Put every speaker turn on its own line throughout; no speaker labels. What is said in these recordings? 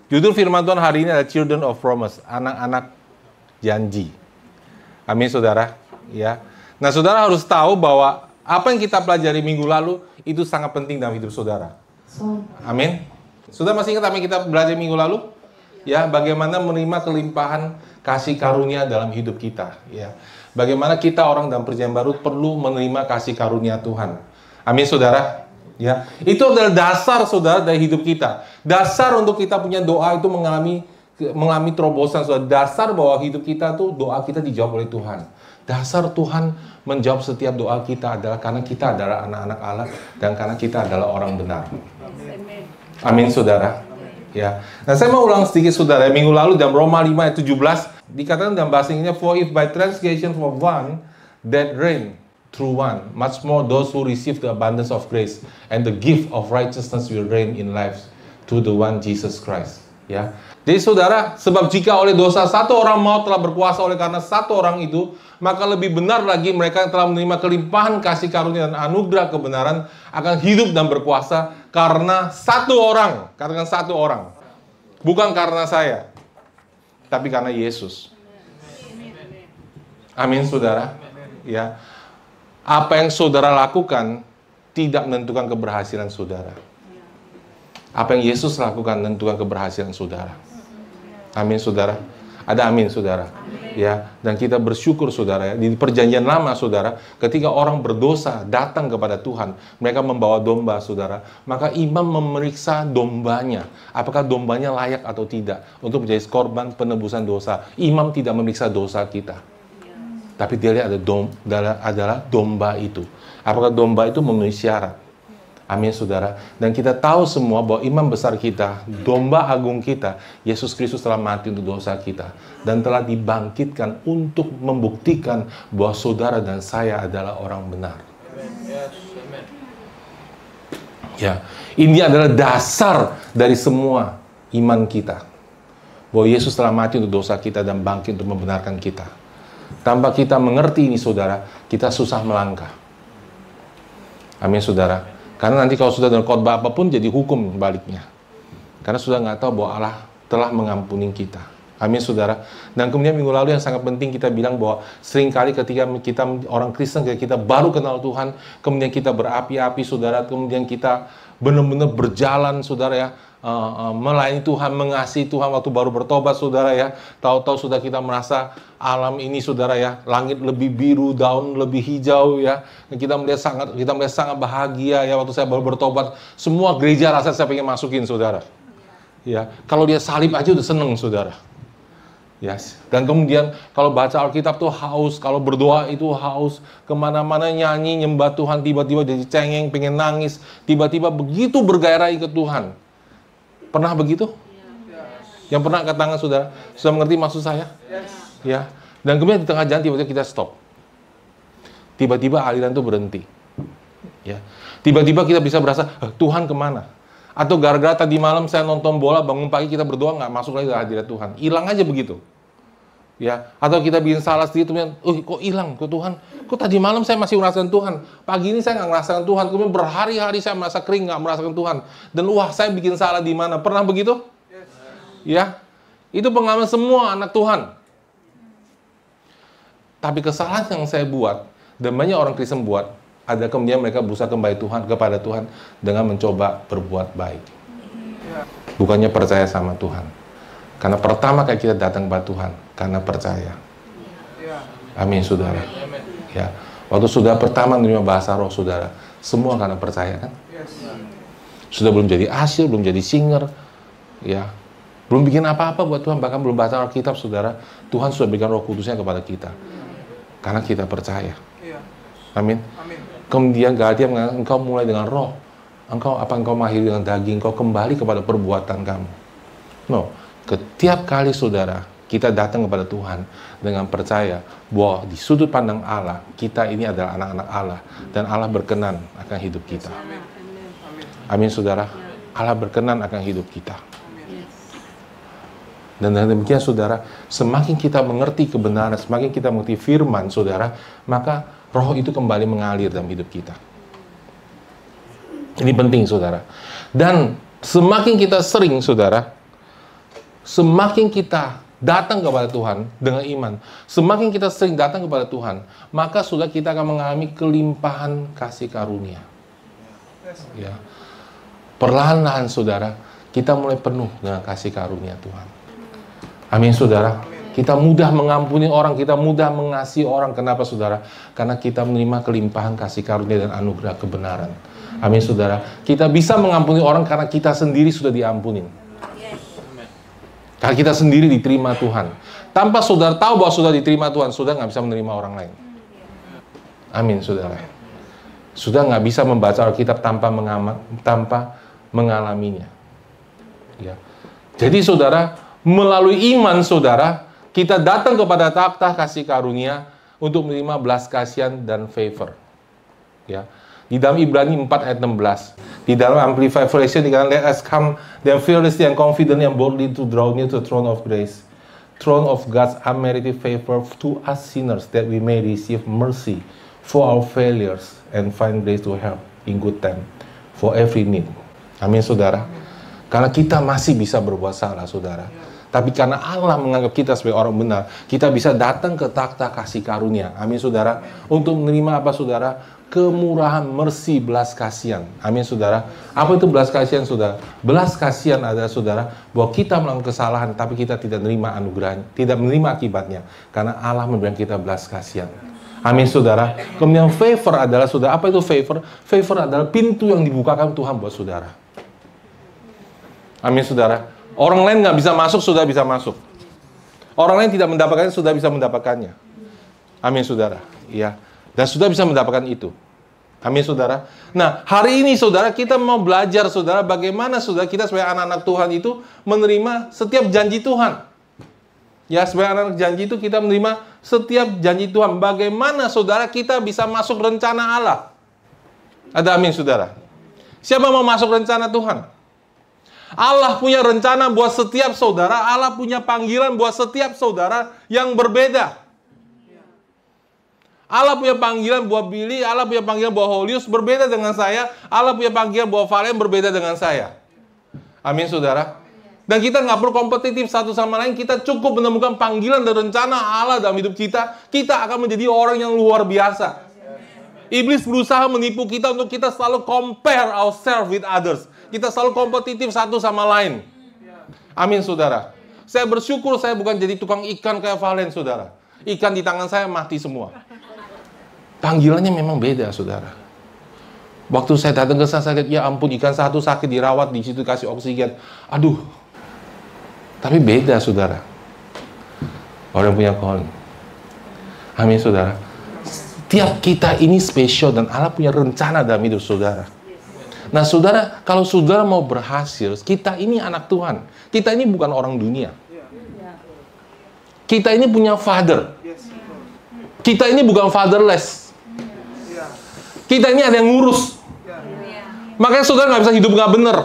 Judul firman Tuhan hari ini adalah Children of Promise, anak-anak janji. Amin, saudara. Ya. Nah, saudara harus tahu bahwa apa yang kita pelajari minggu lalu itu sangat penting dalam hidup saudara. Amin. Saudara masih ingat apa yang kita belajar minggu lalu? Ya, bagaimana menerima kelimpahan kasih karunia dalam hidup kita. Ya, bagaimana kita orang dalam perjanjian baru perlu menerima kasih karunia Tuhan. Amin, saudara. Ya, itu adalah dasar saudara dari hidup kita. Dasar untuk kita punya doa itu mengalami terobosan. Saudara. Dasar bahwa hidup kita tuh doa kita dijawab oleh Tuhan. Dasar Tuhan menjawab setiap doa kita adalah karena kita adalah anak-anak Allah dan karena kita adalah orang benar. Amin, saudara. Ya. Nah, saya mau ulang sedikit saudara. Minggu lalu dalam Roma 5 ayat 17 dikatakan dalam bahasa Inggrisnya, for if by transgression of one that reign through one, much more those who receive the abundance of grace and the gift of righteousness will reign in lives through the one Jesus Christ. Ya. Jadi saudara, sebab jika oleh dosa satu orang maut telah berkuasa oleh karena satu orang itu, maka lebih benar lagi mereka yang telah menerima kelimpahan kasih karunia dan anugerah kebenaran akan hidup dan berkuasa karena satu orang. Katakan satu orang. Bukan karena saya, tapi karena Yesus. Amin, saudara. Ya. Apa yang saudara lakukan tidak menentukan keberhasilan saudara. Apa yang Yesus lakukan menentukan keberhasilan saudara. Amin, saudara. Ada amin, saudara. Ya, dan kita bersyukur, saudara, ya. Di perjanjian lama, saudara, ketika orang berdosa datang kepada Tuhan, mereka membawa domba, saudara, maka imam memeriksa dombanya, apakah dombanya layak atau tidak untuk menjadi korban penebusan dosa. Imam tidak memeriksa dosa kita, tapi dia lihat adalah domba itu. Apakah domba itu memenuhi syarat? Amin, saudara. Dan kita tahu semua bahwa imam besar kita, domba agung kita, Yesus Kristus telah mati untuk dosa kita. Dan telah dibangkitkan untuk membuktikan bahwa saudara dan saya adalah orang benar. Ya, ini adalah dasar dari semua iman kita. Bahwa Yesus telah mati untuk dosa kita dan bangkit untuk membenarkan kita. Tanpa kita mengerti ini, saudara, kita susah melangkah. Amin, saudara. Karena nanti kalau sudah dalam khotbah apapun jadi hukum baliknya. Karena sudah nggak tahu bahwa Allah telah mengampuni kita. Amin, saudara. Dan kemudian minggu lalu yang sangat penting kita bilang bahwa seringkali ketika kita orang Kristen, ketika kita baru kenal Tuhan, kemudian kita berapi-api, saudara, kemudian kita benar-benar berjalan, saudara, ya, melayani Tuhan, mengasihi Tuhan waktu baru bertobat, saudara, ya. Tahu-tahu sudah kita merasa alam ini, saudara, ya, langit lebih biru, daun lebih hijau, ya. Kita melihat sangat bahagia, ya, waktu saya baru bertobat. Semua gereja rasa saya pengen masukin, saudara. Ya, kalau dia salib aja udah seneng, saudara. Yes. Dan kemudian kalau baca Alkitab tuh haus, kalau berdoa itu haus, kemana-mana nyanyi, nyembah Tuhan, tiba-tiba jadi cengeng, pengen nangis, tiba-tiba begitu bergairah ikut Tuhan. Pernah begitu? Yes. Yang pernah angkat tangan, saudara? Sudah mengerti maksud saya? Yes. Ya. Dan kemudian di tengah jalan tiba-tiba kita stop. Tiba-tiba aliran itu berhenti. Ya. Tiba-tiba kita bisa berasa, Tuhan kemana? Atau gara-gara tadi malam saya nonton bola, bangun pagi kita berdoa, nggak masuk lagi ke hadirat Tuhan. Hilang aja begitu. Ya. Atau kita bikin salah sedikit, kemudian, kok hilang? Kok Tuhan? Kok tadi malam saya masih merasakan Tuhan? Pagi ini saya nggak merasakan Tuhan. Kemudian berhari-hari saya merasa kering, nggak merasakan Tuhan. Dan wah, saya bikin salah di mana? Pernah begitu? Yes. Ya. Itu pengalaman semua anak Tuhan. Tapi kesalahan yang saya buat, dan banyak orang Kristen buat, ada kemudian mereka berusaha kembali kepada Tuhan dengan mencoba berbuat baik. Bukannya percaya sama Tuhan. Karena pertama kali kita datang kepada Tuhan, karena percaya. Amin, saudara. Ya. Waktu sudah pertama menerima bahasa roh, saudara, semua karena percaya, kan? Sudah belum jadi asyir, belum jadi singer, ya. Belum bikin apa-apa buat Tuhan, bahkan belum baca Alkitab, saudara. Tuhan sudah berikan Roh Kudusnya kepada kita. Karena kita percaya. Amin. Kemudian Galatia mengatakan, engkau mulai dengan roh. Engkau mengakhiri dengan daging, engkau kembali kepada perbuatan kamu. No, setiap kali saudara, kita datang kepada Tuhan dengan percaya bahwa di sudut pandang Allah, kita ini adalah anak-anak Allah. Dan Allah berkenan akan hidup kita. Amin, saudara. Allah berkenan akan hidup kita. Dan dengan demikian, saudara, semakin kita mengerti kebenaran, semakin kita mengerti firman, saudara, maka roh itu kembali mengalir dalam hidup kita. Ini penting, saudara. Dan semakin kita sering, saudara, semakin kita datang kepada Tuhan dengan iman, semakin kita sering datang kepada Tuhan, maka sudah kita akan mengalami kelimpahan kasih karunia. Ya. Perlahan-lahan saudara, kita mulai penuh dengan kasih karunia Tuhan. Amin saudara. Kita mudah mengampuni orang, kita mudah mengasihi orang. Kenapa saudara? Karena kita menerima kelimpahan kasih karunia dan anugerah kebenaran. Amin saudara. Kita bisa mengampuni orang karena kita sendiri sudah diampunin. Karena kita sendiri diterima Tuhan. Tanpa saudara tahu bahwa sudah diterima Tuhan, saudara nggak bisa menerima orang lain. Amin saudara. Sudah nggak bisa membaca Alkitab tanpa mengalaminya. Ya. Jadi saudara, melalui iman saudara, kita datang kepada takhta kasih karunia untuk menerima belas kasihan dan favor. Ya. Di dalam Ibrani 4 ayat 16. Di dalam Amplified Version dikatakan, let us come then fearlessly and confidently and boldly to draw near to the throne of grace, throne of God's unmerited favor to us sinners, that we may receive mercy for our failures and find grace to help in good time for every need. Amin saudara. Karena kita masih bisa berbuat salah saudara. Tapi karena Allah menganggap kita sebagai orang benar, kita bisa datang ke takhta kasih karunia. Amin saudara. Untuk menerima apa saudara? Kemurahan, mercy, belas kasihan. Amin saudara. Apa itu belas kasihan saudara? Belas kasihan adalah saudara bahwa kita melakukan kesalahan tapi kita tidak menerima anugerahnya, tidak menerima akibatnya. Karena Allah memberikan kita belas kasihan. Amin saudara. Kemudian favor adalah saudara. Apa itu favor? Favor adalah pintu yang dibukakan Tuhan buat saudara. Amin saudara. Orang lain nggak bisa masuk, sudah bisa masuk. Orang lain tidak mendapatkannya, sudah bisa mendapatkannya. Amin saudara. Iya. Dan sudah bisa mendapatkan itu. Amin saudara. Nah, hari ini saudara, kita mau belajar saudara, bagaimana saudara kita sebagai anak-anak Tuhan itu menerima setiap janji Tuhan. Ya, sebagai anak-anak janji itu kita menerima setiap janji Tuhan. Bagaimana saudara kita bisa masuk rencana Allah? Ada amin saudara. Siapa mau masuk rencana Tuhan? Allah punya rencana buat setiap saudara. Allah punya panggilan buat setiap saudara yang berbeda. Allah punya panggilan buat Billy, Allah punya panggilan buat Holius berbeda dengan saya. Allah punya panggilan buat Valen berbeda dengan saya. Amin saudara. Dan kita nggak perlu kompetitif satu sama lain. Kita cukup menemukan panggilan dan rencana Allah dalam hidup kita. Kita akan menjadi orang yang luar biasa. Iblis berusaha menipu kita untuk kita selalu compare ourselves with others. Kita selalu kompetitif satu sama lain. Amin saudara. Saya bersyukur saya bukan jadi tukang ikan kayak Valen saudara. Ikan di tangan saya mati semua. Panggilannya memang beda saudara. Waktu saya datang ke sana, saya lihat, ya ampun, ikan satu sakit dirawat di situ kasih oksigen. Aduh. Tapi beda saudara. Orang punya calling. Amin saudara. Setiap kita ini spesial dan Allah punya rencana dalam hidup saudara. Nah saudara, kalau saudara mau berhasil, kita ini anak Tuhan. Kita ini bukan orang dunia. Kita ini punya father. Kita ini bukan fatherless. Kita ini ada yang ngurus. Makanya saudara nggak bisa hidup nggak bener.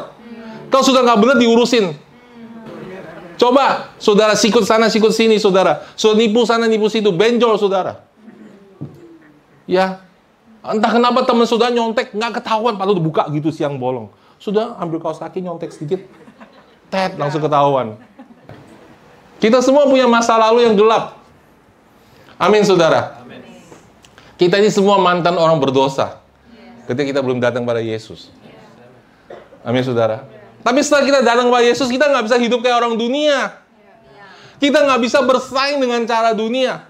Kalau saudara nggak bener, diurusin. Coba, saudara sikut sana, sikut sini, saudara. Saudara nipu sana, nipu situ. Benjol, saudara. Ya. Entah kenapa teman saudara nyontek, nggak ketahuan, padahal buka gitu siang bolong. Sudah ambil kaos kaki, nyontek sedikit. Tet, langsung ketahuan. Kita semua punya masa lalu yang gelap. Amin, saudara. Amin. Kita ini semua mantan orang berdosa. Ketika kita belum datang pada Yesus. Amin, saudara. Tapi setelah kita datang kepada Yesus, kita nggak bisa hidup kayak orang dunia. Kita nggak bisa bersaing dengan cara dunia.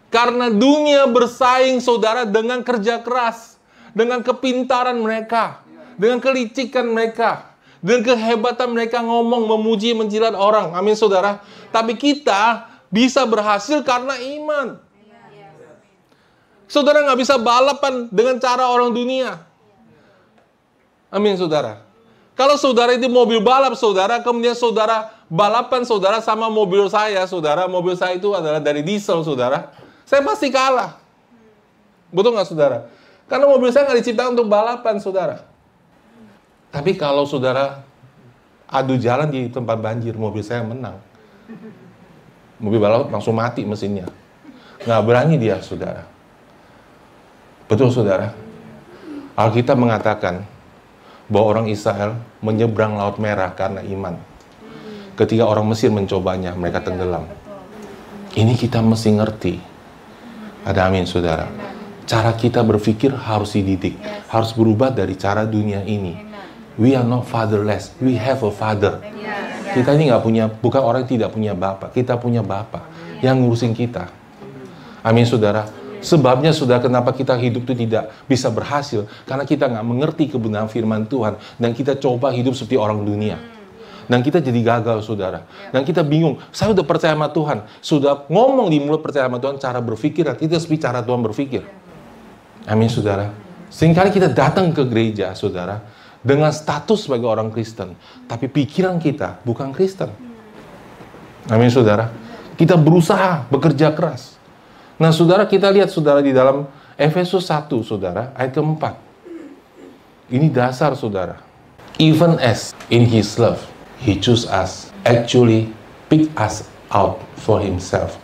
Karena dunia bersaing, saudara, dengan kerja keras. Dengan kepintaran mereka. Dengan kelicikan mereka. Dengan kehebatan mereka ngomong, memuji, menjilat orang. Amin, saudara. Tapi kita bisa berhasil karena iman. Saudara nggak bisa balapan dengan cara orang dunia. Amin, saudara. Kalau saudara itu mobil balap, saudara, kemudian saudara balapan, saudara, sama mobil saya, saudara. Mobil saya itu adalah dari diesel, saudara. Saya pasti kalah. Betul nggak, saudara? Karena mobil saya nggak diciptakan untuk balapan, saudara. Tapi kalau saudara adu jalan di tempat banjir, mobil saya menang. Mobil balap langsung mati mesinnya. Nggak berani dia, saudara. Betul, saudara. Alkitab mengatakan bahwa orang Israel menyeberang Laut Merah karena iman. Ketika orang Mesir mencobanya, mereka tenggelam. Ini kita mesti ngerti. Ada amin, saudara. Cara kita berpikir harus dididik. Harus berubah dari cara dunia ini. We are not fatherless. We have a father. Kita ini nggak punya, bukan orang yang tidak punya bapak. Kita punya bapak yang ngurusin kita. Amin, saudara. Sebabnya, saudara, kenapa kita hidup itu tidak bisa berhasil? Karena kita nggak mengerti kebenaran firman Tuhan. Dan kita coba hidup seperti orang dunia. Dan kita jadi gagal, saudara. Dan kita bingung. Saya udah percaya sama Tuhan. Sudah ngomong di mulut percaya sama Tuhan, cara berpikir. Dan kita seperti cara Tuhan berpikir. Amin, saudara. Seringkali kita datang ke gereja, saudara, dengan status sebagai orang Kristen. Tapi pikiran kita bukan Kristen. Amin, saudara. Kita berusaha, bekerja keras. Nah, saudara, kita lihat, saudara, di dalam Efesus 1, saudara, ayat keempat. Ini dasar, saudara. Even as in His love, He chose us, actually pick us out for Himself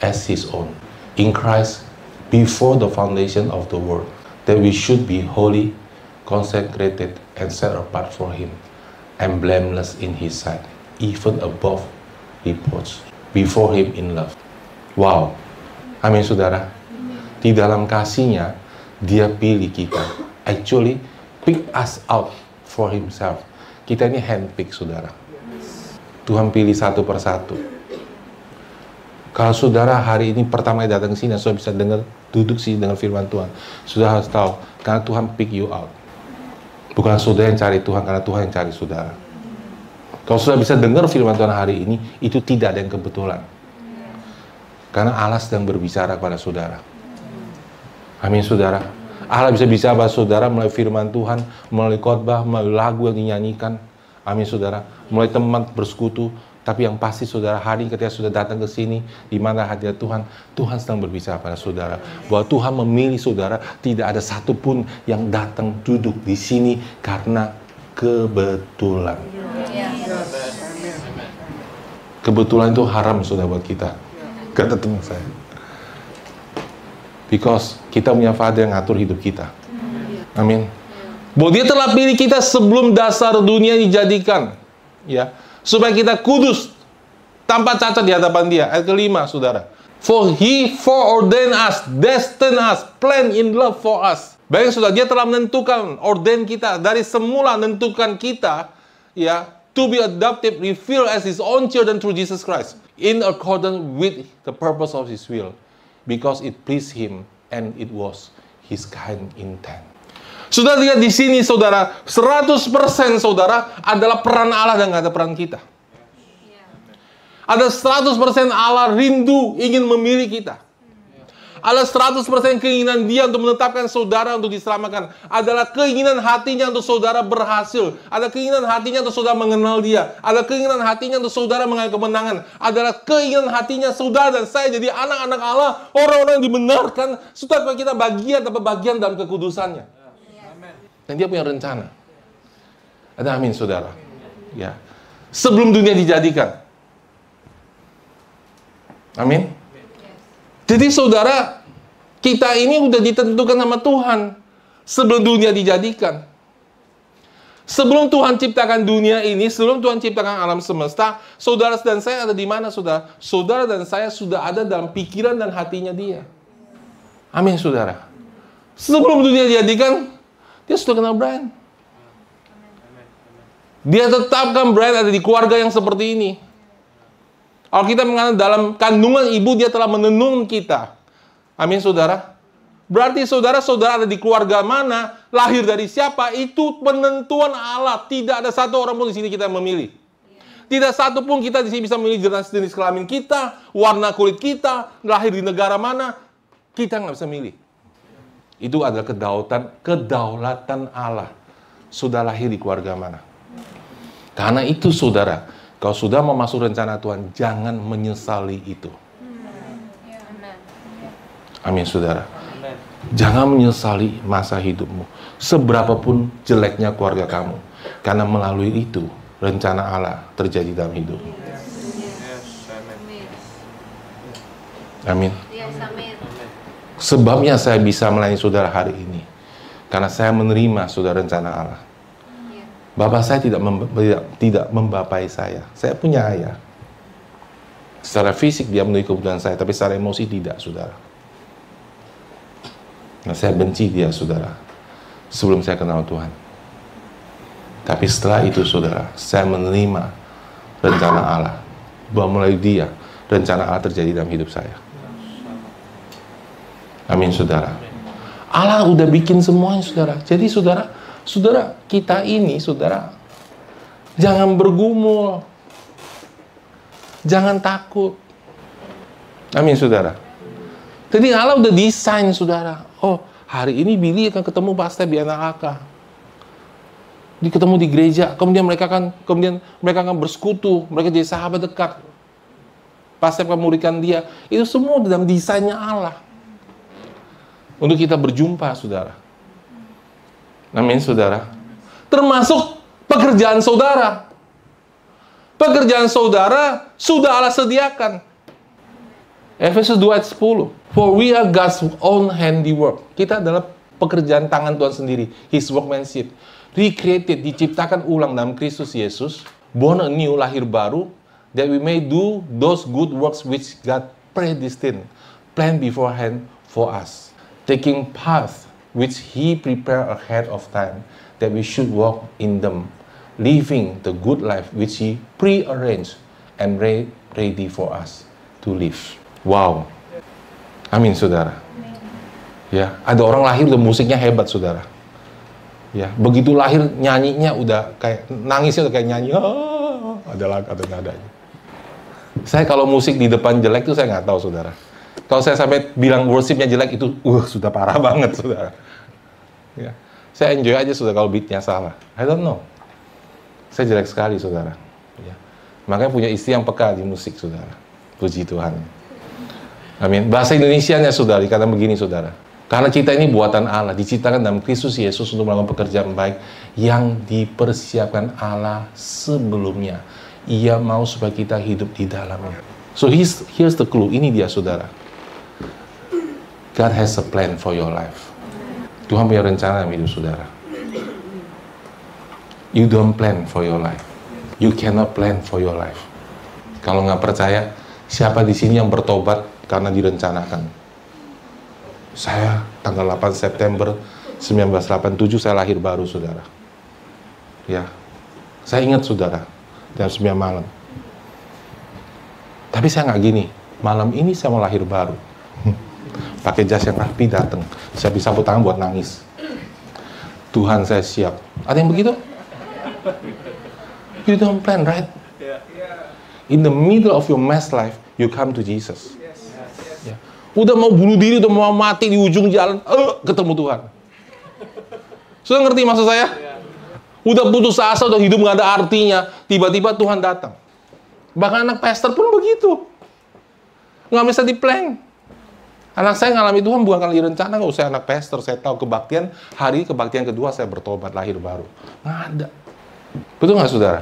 as His own. In Christ, before the foundation of the world, that we should be holy, consecrated, and set apart for Him, and blameless in His sight, even above reproach, before Him in love. Wow. Amin, saudara. Di dalam kasihnya, Dia pilih kita. Actually, pick us out for Himself. Kita ini handpick, saudara. Tuhan pilih satu persatu. Kalau saudara hari ini pertama datang ke sini, saudara bisa dengar, duduk sini dengan firman Tuhan. Saudara harus tahu, karena Tuhan pick you out. Bukan saudara yang cari Tuhan, karena Tuhan yang cari saudara. Kalau saudara bisa dengar firman Tuhan hari ini, itu tidak ada yang kebetulan. Karena Allah sedang berbicara kepada saudara. Amin, saudara. Allah bisa bicara kepada saudara melalui firman Tuhan, melalui khotbah, melalui lagu yang dinyanyikan. Amin, saudara. Melalui teman bersekutu. Tapi yang pasti, saudara, hari ketika sudah datang ke sini, di mana hadirat Tuhan, Tuhan sedang berbicara pada saudara. Bahwa Tuhan memilih saudara, tidak ada satupun yang datang duduk di sini karena kebetulan. Kebetulan itu haram, saudara, buat kita. Kata teman saya. Because kita punya Father yang ngatur hidup kita. Amin. Bahwa Dia telah pilih kita sebelum dasar dunia dijadikan. Ya. Supaya kita kudus, tanpa cacat di hadapan Dia. Ayat kelima, saudara. For He foreordained us, destined us, planned in love for us. Baik, saudara, Dia telah menentukan, ordain kita, dari semula menentukan kita, ya, to be adopted, revealed as His own children through Jesus Christ, in accordance with the purpose of His will, because it pleased Him and it was His kind intent. Saudara lihat di sini, saudara, 100% saudara adalah peran Allah dan nggak ada peran kita. Ada 100% Allah rindu ingin memilih kita. Ada 100% keinginan Dia untuk menetapkan saudara untuk diselamatkan. Adalah keinginan hatinya untuk saudara berhasil. Ada keinginan hatinya untuk saudara mengenal Dia. Ada keinginan hatinya untuk saudara mengalami kemenangan. Adalah keinginan hatinya saudara dan saya jadi anak-anak Allah, orang-orang yang dibenarkan, supaya kita bagian dalam kekudusannya. Dan Dia punya rencana. Ada amin, saudara. Ya. Sebelum dunia dijadikan. Amin. Jadi saudara, kita ini udah ditentukan sama Tuhan sebelum dunia dijadikan. Sebelum Tuhan ciptakan dunia ini, sebelum Tuhan ciptakan alam semesta, saudara dan saya ada di mana, saudara? Saudara dan saya sudah ada dalam pikiran dan hatinya Dia. Amin, saudara. Sebelum dunia dijadikan, Dia sudah kenal Brian. Dia tetapkan Brian ada di keluarga yang seperti ini. Kalau kita mengatakan dalam kandungan ibu, Dia telah menenun kita. Amin, saudara. Berarti saudara-saudara ada di keluarga mana, lahir dari siapa, itu penentuan Allah. Tidak ada satu orang pun di sini kita memilih. Tidak satu pun kita di sini bisa memilih jenis kelamin kita, warna kulit kita, lahir di negara mana. Kita nggak bisa milih. Itu adalah kedaulatan Allah. Sudah lahir di keluarga mana. Karena itu, saudara, kalau sudah mau masuk rencana Tuhan, jangan menyesali itu. Amin, saudara. Jangan menyesali masa hidupmu. Seberapapun jeleknya keluarga kamu. Karena melalui itu, rencana Allah terjadi dalam hidupmu. Amin. Sebabnya saya bisa melayani saudara hari ini. Karena saya menerima saudara rencana Allah. Bapak saya tidak membapai saya. Saya punya ayah. Secara fisik dia memenuhi kebutuhan saya, tapi secara emosi tidak, saudara. Nah, saya benci dia, saudara, sebelum saya kenal Tuhan. Tapi setelah itu, saudara, saya menerima rencana Allah. Bahwa mulai dia, rencana Allah terjadi dalam hidup saya. Amin, saudara. Allah udah bikin semuanya, saudara. Jadi, saudara, kita ini, saudara, jangan bergumul. Jangan takut. Amin, saudara. Jadi Allah udah desain, saudara. Oh, hari ini Billy akan ketemu pastor di anak Aka. Ketemu di gereja. Kemudian mereka akan bersekutu. Mereka jadi sahabat dekat. Pastor akan memberikan dia. Itu semua dalam desainnya Allah. Untuk kita berjumpa, saudara. Amin, saudara. Termasuk pekerjaan saudara. Pekerjaan saudara sudah Allah sediakan. Efesus 2 ayat 10. For we are God's own handiwork. Kita adalah pekerjaan tangan Tuhan sendiri. His workmanship. Recreated, diciptakan ulang dalam Kristus Yesus. Born anew, lahir baru. That we may do those good works which God predestined. Planned beforehand for us. Taking path which He prepared ahead of time. That we should walk in them. Living the good life which He pre-arranged and ready for us to live. Wow. Amin, saudara. Ya, ada orang lahir udah musiknya hebat, saudara. Ya, begitu lahir nyanyinya udah kayak nangisnya udah kayak nyanyi. Ada nadanya. Saya kalau musik di depan jelek tuh saya nggak tahu, saudara. Kalau saya sampai bilang worshipnya jelek itu, sudah parah banget, saudara. Ya, saya enjoy aja, saudara, kalau beatnya salah. I don't know. Saya jelek sekali, saudara. Ya. Makanya punya istri yang peka di musik, saudara. Puji Tuhan. Amin. Bahasa Indonesianya, saudara, karena begini, saudara. Karena kita ini buatan Allah, diciptakan dalam Kristus Yesus untuk melakukan pekerjaan baik yang dipersiapkan Allah sebelumnya. Ia mau supaya kita hidup di dalamnya. So here's the clue. Ini dia, saudara. God has a plan for your life. Tuhan punya rencana dalam hidup saudara. You don't plan for your life. You cannot plan for your life. Kalau nggak percaya, siapa di sini yang bertobat karena direncanakan? Saya tanggal 8 September 1987 saya lahir baru, saudara. Ya, saya ingat, saudara, jam 9 malam. Tapi saya nggak gini. Malam ini saya mau lahir baru. Pakai jas yang rapi datang. Saya bisa sambut tangan buat nangis. Tuhan, saya siap. Ada yang begitu? You don't plan, right? In the middle of your mess life, you come to Jesus. Ya. Udah mau bunuh diri, udah mau mati di ujung jalan, ketemu Tuhan. Sudah ngerti maksud saya? Udah putus asa, udah hidup nggak ada artinya, tiba-tiba Tuhan datang. Bahkan anak pastor pun begitu. Nggak bisa di-plan. Anak saya ngalami Tuhan bukan karena direncana, nggak usah anak pastor. Saya tahu kebaktian, hari kebaktian kedua saya bertobat, lahir baru. Nggak ada. Betul nggak, saudara?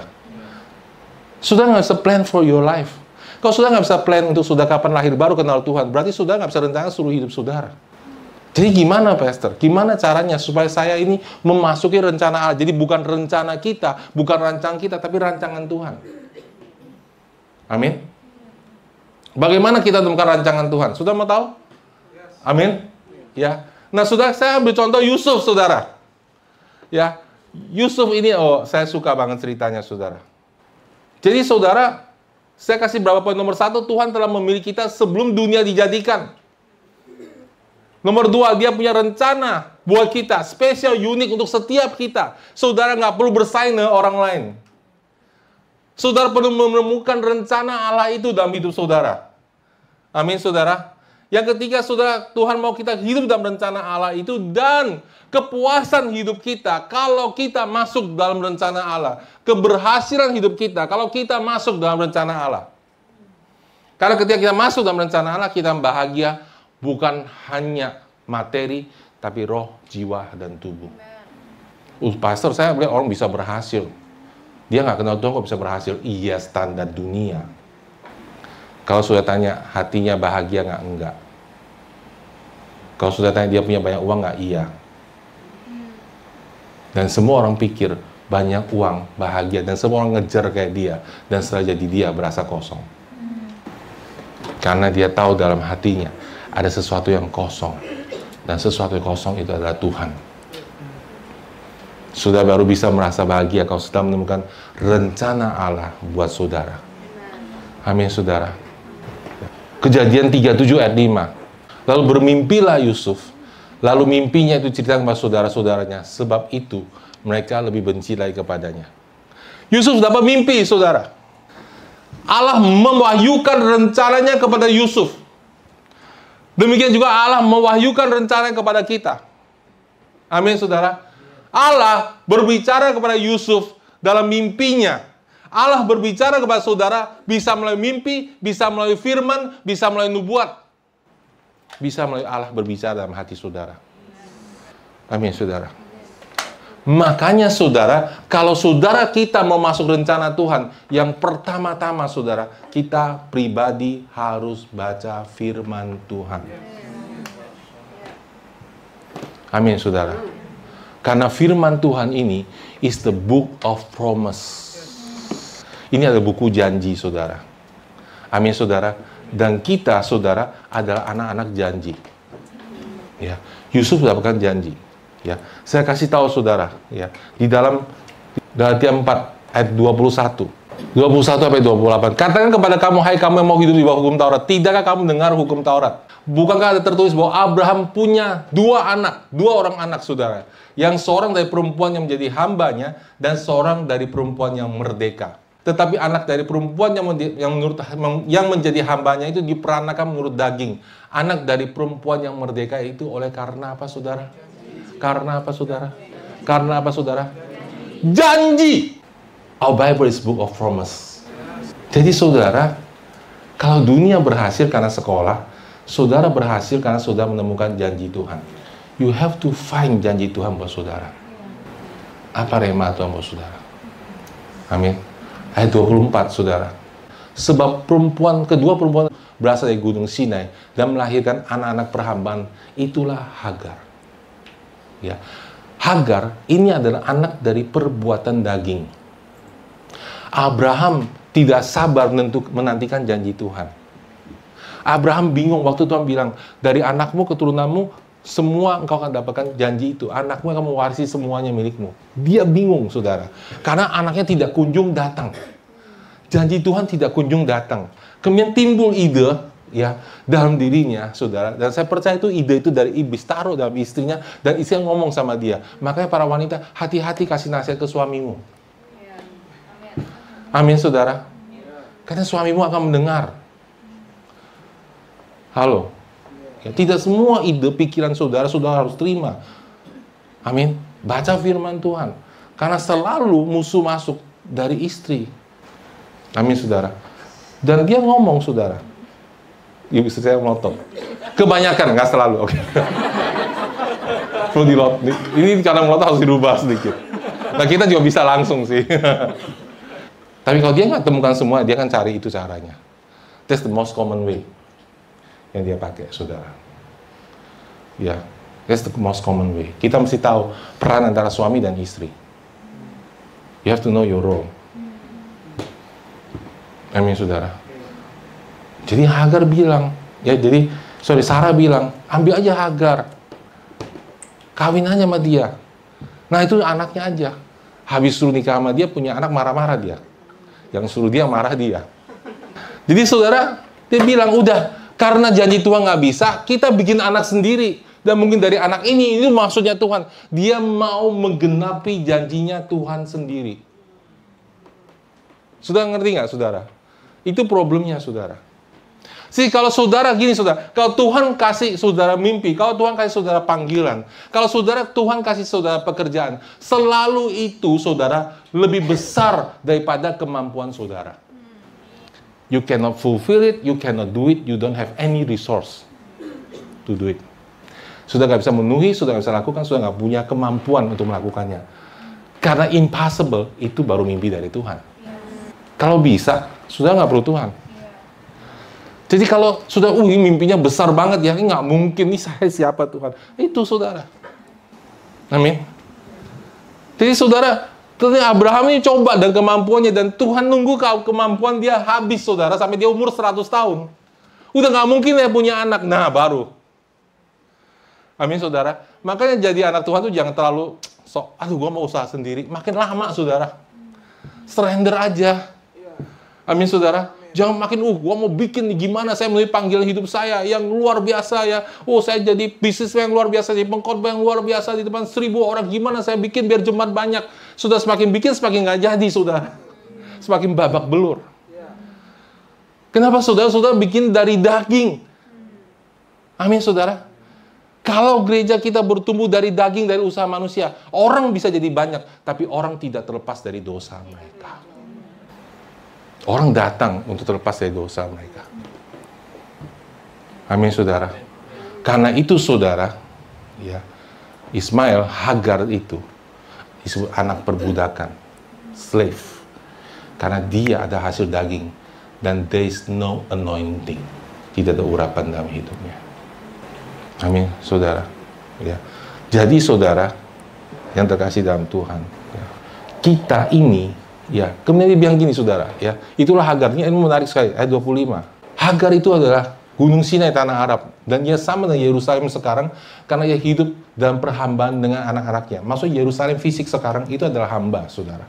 Saudara nggak bisa plan for your life. Kalau saudara nggak bisa plan untuk sudah kapan lahir baru kenal Tuhan, berarti saudara nggak bisa rencana seluruh hidup saudara. Jadi gimana, pastor? Gimana caranya supaya saya ini memasuki rencana Allah? Jadi bukan rencana kita, bukan rancangan kita, tapi rancangan Tuhan. Amin. Bagaimana kita menemukan rancangan Tuhan? Sudah mau tahu? Amin. Ya. Nah, sudah saya ambil contoh Yusuf, saudara. Ya, Yusuf ini, saya suka banget ceritanya, saudara. Jadi, saudara, saya kasih berapa poin. Nomor 1, Tuhan telah memilih kita sebelum dunia dijadikan. Nomor 2, dia punya rencana buat kita, spesial, unik untuk setiap kita. Saudara nggak perlu bersaing dengan orang lain. Saudara perlu menemukan rencana Allah itu dalam hidup saudara. Amin, saudara. Yang ketiga, saudara, Tuhan mau kita hidup dalam rencana Allah itu, dan kepuasan hidup kita kalau kita masuk dalam rencana Allah. Keberhasilan hidup kita kalau kita masuk dalam rencana Allah. Karena ketika kita masuk dalam rencana Allah, kita bahagia bukan hanya materi, tapi roh, jiwa, dan tubuh. Pastor, saya melihat orang bisa berhasil. Dia nggak kenal Tuhan kok bisa berhasil. Iya, standar dunia. Kalau sudah tanya hatinya bahagia nggak? Enggak. Kalau sudah tanya dia punya banyak uang nggak? Iya. Dan semua orang pikir banyak uang, bahagia, dan semua orang ngejar kayak dia. Dan setelah jadi dia, berasa kosong. Karena dia tahu dalam hatinya, ada sesuatu yang kosong. Dan sesuatu yang kosong itu adalah Tuhan. Sudah baru bisa merasa bahagia kalau sudah menemukan rencana Allah buat saudara. Amin, saudara. Kejadian 37 ayat 5. Lalu bermimpilah Yusuf. Lalu mimpinya itu cerita kepada saudara-saudaranya. Sebab itu mereka lebih benci lagi kepadanya. Yusuf dapat mimpi, saudara. Allah mewahyukan rencananya kepada Yusuf. Demikian juga Allah mewahyukan rencananya kepada kita. Amin, saudara. Allah berbicara kepada Yusuf dalam mimpinya. Allah berbicara kepada saudara bisa melalui mimpi, bisa melalui firman, bisa melalui nubuat. Bisa melalui Allah berbicara dalam hati saudara. Amin, saudara. Makanya saudara, kalau saudara kita mau masuk rencana Tuhan, yang pertama-tama saudara, kita pribadi harus baca firman Tuhan. Amin, saudara. Karena firman Tuhan ini is the book of promise. Ini adalah buku janji, saudara. Amin, saudara. Dan kita, saudara, adalah anak-anak janji. Ya, Yusuf mendapatkan janji. Ya, saya kasih tahu saudara, ya, di dalam Galatia 4 ayat 21 sampai 28. Katakan kepada kamu, hai kamu yang mau hidup di bawah hukum Taurat, tidakkah kamu dengar hukum Taurat? Bukankah ada tertulis bahwa Abraham punya dua orang anak, saudara, yang seorang dari perempuan yang menjadi hambanya dan seorang dari perempuan yang merdeka. Tetapi anak dari perempuan yang menjadi hambanya itu diperanakan menurut daging. Anak dari perempuan yang merdeka itu oleh karena apa, saudara? Karena apa, saudara? Karena apa, saudara? Janji! Our Bible is book of promise. Jadi, saudara, kalau dunia berhasil karena sekolah, saudara berhasil karena saudara menemukan janji Tuhan. You have to find janji Tuhan buat saudara. Apa rema Tuhan buat saudara? Amin. Ayat 24, saudara. Sebab kedua perempuan berasal dari Gunung Sinai dan melahirkan anak-anak perhambaan, itulah Hagar. Ya. Hagar ini adalah anak dari perbuatan daging. Abraham tidak sabar menantikan janji Tuhan. Abraham bingung waktu Tuhan bilang, dari anakmu, keturunanmu, semua engkau akan dapatkan janji itu. Anakmu akan mewarisi semuanya milikmu. Dia bingung, saudara. Karena anaknya tidak kunjung datang. Janji Tuhan tidak kunjung datang. Kemudian timbul ide, ya, dalam dirinya, saudara. Dan saya percaya itu ide itu dari iblis, taruh dalam istrinya, dan istrinya ngomong sama dia. Makanya para wanita, hati-hati kasih nasihat ke suamimu. Amin, saudara. Karena suamimu akan mendengar. Halo. Ya, tidak semua ide, pikiran saudara harus terima. Amin. Baca firman Tuhan. Karena selalu musuh masuk dari istri. Amin, saudara. Dan dia ngomong, saudara. Ibu istri saya melotot. Kebanyakan, nggak selalu. Oke. Perlu dilot. Ini karena melotot harus dirubah sedikit. Nah, kita juga bisa langsung sih. Tapi kalau dia nggak temukan semua, dia akan cari itu caranya. That's the most common way yang dia pakai, saudara. Ya, that's the most common way. Kita mesti tahu peran antara suami dan istri. You have to know your role. Amin, saudara. Jadi Hagar bilang, Sarah bilang, ambil aja Hagar, kawin aja sama dia. Nah, itu anaknya aja. Habis suruh nikah sama dia, punya anak, marah-marah dia. Yang suruh dia marah dia. Jadi saudara, dia bilang, udah, karena janji Tuhan nggak bisa, kita bikin anak sendiri. Dan mungkin dari anak ini maksudnya Tuhan. Dia mau menggenapi janjinya Tuhan sendiri. Sudah ngerti nggak, saudara? Itu problemnya, saudara. Sih, kalau saudara gini, saudara. Kalau Tuhan kasih saudara mimpi, kalau Tuhan kasih saudara panggilan, kalau Tuhan kasih saudara pekerjaan, selalu itu, saudara, lebih besar daripada kemampuan saudara. You cannot fulfill it, you cannot do it, you don't have any resource to do it. Sudah nggak bisa memenuhi, sudah nggak bisa lakukan, sudah nggak punya kemampuan untuk melakukannya. Karena impossible, itu baru mimpi dari Tuhan. Kalau bisa, sudah nggak perlu Tuhan. Jadi kalau sudah, mimpinya besar banget, ya nggak mungkin, nih saya siapa Tuhan. Itu, saudara. Amin. Jadi saudara, Ternyata Abraham ini coba dan kemampuannya, dan Tuhan nunggu kemampuan dia habis, saudara, sampai dia umur 100 tahun. Udah nggak mungkin ya punya anak. Nah, baru. Amin, saudara. Makanya jadi anak Tuhan tuh jangan terlalu sok, aduh gua mau usaha sendiri. Makin lama, saudara. Surrender aja. Amin, saudara. Jangan makin, gua mau bikin nih, gimana saya melalui panggilan hidup saya yang luar biasa ya. Saya jadi bisnis yang luar biasa, jadi pengkhotbah yang luar biasa di depan 1000 orang. Gimana saya bikin biar jemaat banyak. Sudah semakin bikin, semakin nggak jadi, saudara. Semakin babak belur. Kenapa saudara-saudara bikin dari daging? Amin, saudara. Kalau gereja kita bertumbuh dari daging, dari usaha manusia, orang bisa jadi banyak, tapi orang tidak terlepas dari dosa mereka. Orang datang untuk terlepas dari dosa mereka. Amin, saudara. Karena itu, saudara, ya, Ismail, Hagar itu disebut anak perbudakan, slave. Karena dia ada hasil daging, dan there is no anointing. Tidak ada urapan dalam hidupnya. Amin, saudara. Ya. Jadi, saudara yang terkasih dalam Tuhan, ya, kita ini, ya, kemudian dia bilang gini, saudara, ya, itulah Hagarnya. Ini menarik sekali, ayat 25. Hagar itu adalah Gunung Sinai, tanah Arab, dan dia sama dengan Yerusalem sekarang karena dia hidup dalam perhambaan dengan anak-anaknya. Maksudnya Yerusalem fisik sekarang itu adalah hamba, saudara.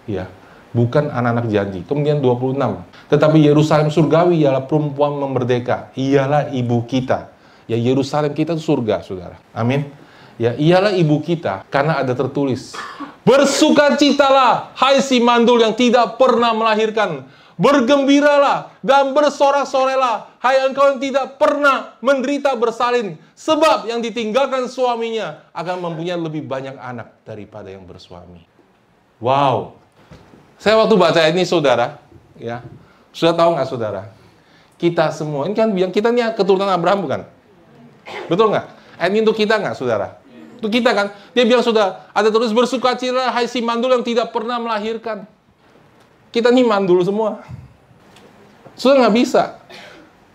Ya, bukan anak-anak janji. Kemudian 26. Tetapi Yerusalem surgawi ialah perempuan memerdeka, ialah ibu kita. Ya, Yerusalem kita itu surga, saudara. Amin. Ya, ialah ibu kita karena ada tertulis, bersukacitalah, hai si mandul yang tidak pernah melahirkan. Bergembiralah dan bersorak-sorailah, hai engkau yang tidak pernah menderita bersalin. Sebab yang ditinggalkan suaminya akan mempunyai lebih banyak anak daripada yang bersuami. Wow. Saya waktu baca ini, saudara, ya, sudah tahu nggak, saudara? Kita semua, ini kan bilang kita ini keturunan Abraham, bukan? Betul nggak? Ini untuk kita nggak, saudara? Untuk kita kan? Dia bilang, sudah ada terus bersukacitalah, hai si mandul yang tidak pernah melahirkan. Kita nih mandul semua. Sudah nggak bisa.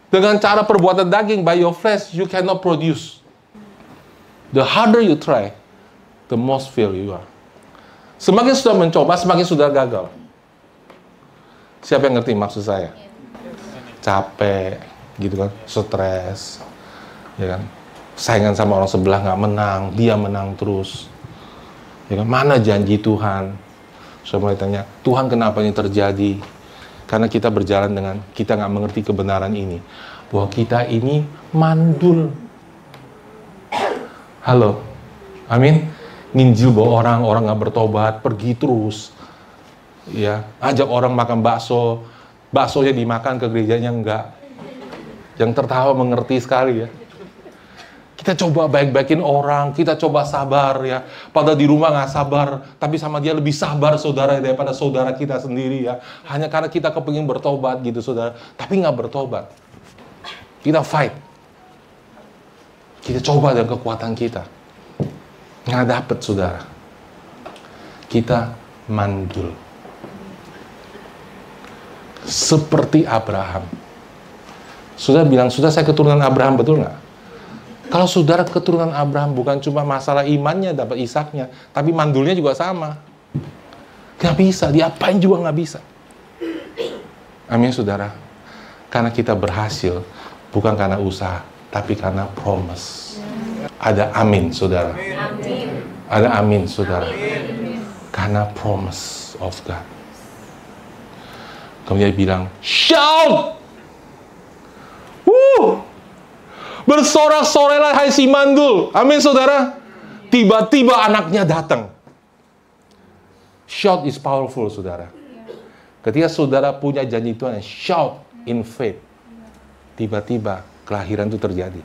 Dengan cara perbuatan daging, by your flesh, you cannot produce. The harder you try, the most fail you are. Semakin sudah mencoba, semakin sudah gagal. Siapa yang ngerti maksud saya? Capek, gitu kan, stres, ya kan, saingan sama orang sebelah nggak menang, dia menang terus, ya kan, mana janji Tuhan? Saya mulai tanya, Tuhan kenapa ini terjadi? Karena kita berjalan dengan, kita nggak mengerti kebenaran ini, bahwa kita ini mandul. Halo, amin. Nginjil bahwa orang nggak bertobat, pergi terus, ya, ajak orang makan bakso, baksonya dimakan, ke gerejanya enggak. Yang tertawa mengerti sekali, ya. Kita coba baik-baikin orang, kita coba sabar, ya. Padahal di rumah nggak sabar, tapi sama dia lebih sabar, saudara, daripada saudara kita sendiri, ya. Hanya karena kita kepingin bertobat, gitu, saudara. Tapi nggak bertobat. Kita fight. Kita coba dengan kekuatan kita. Nggak dapet, saudara. Kita mandul. Seperti Abraham. Saudara bilang, sudah saya keturunan Abraham, betul nggak? Kalau saudara keturunan Abraham, bukan cuma masalah imannya dapat Ishaknya, tapi mandulnya juga sama. Nggak bisa, diapain juga nggak bisa. Amin, saudara. Karena kita berhasil, bukan karena usaha, tapi karena promise. Ada amin, saudara. Ada amin, saudara. Karena promise of God. Kemudian dia bilang, shout! Bersorak-sorailah, hai si mandul. Amin, saudara. Tiba-tiba anaknya datang. Shout is powerful, saudara. Ketika saudara punya janji Tuhan, shout in faith. Tiba-tiba kelahiran itu terjadi.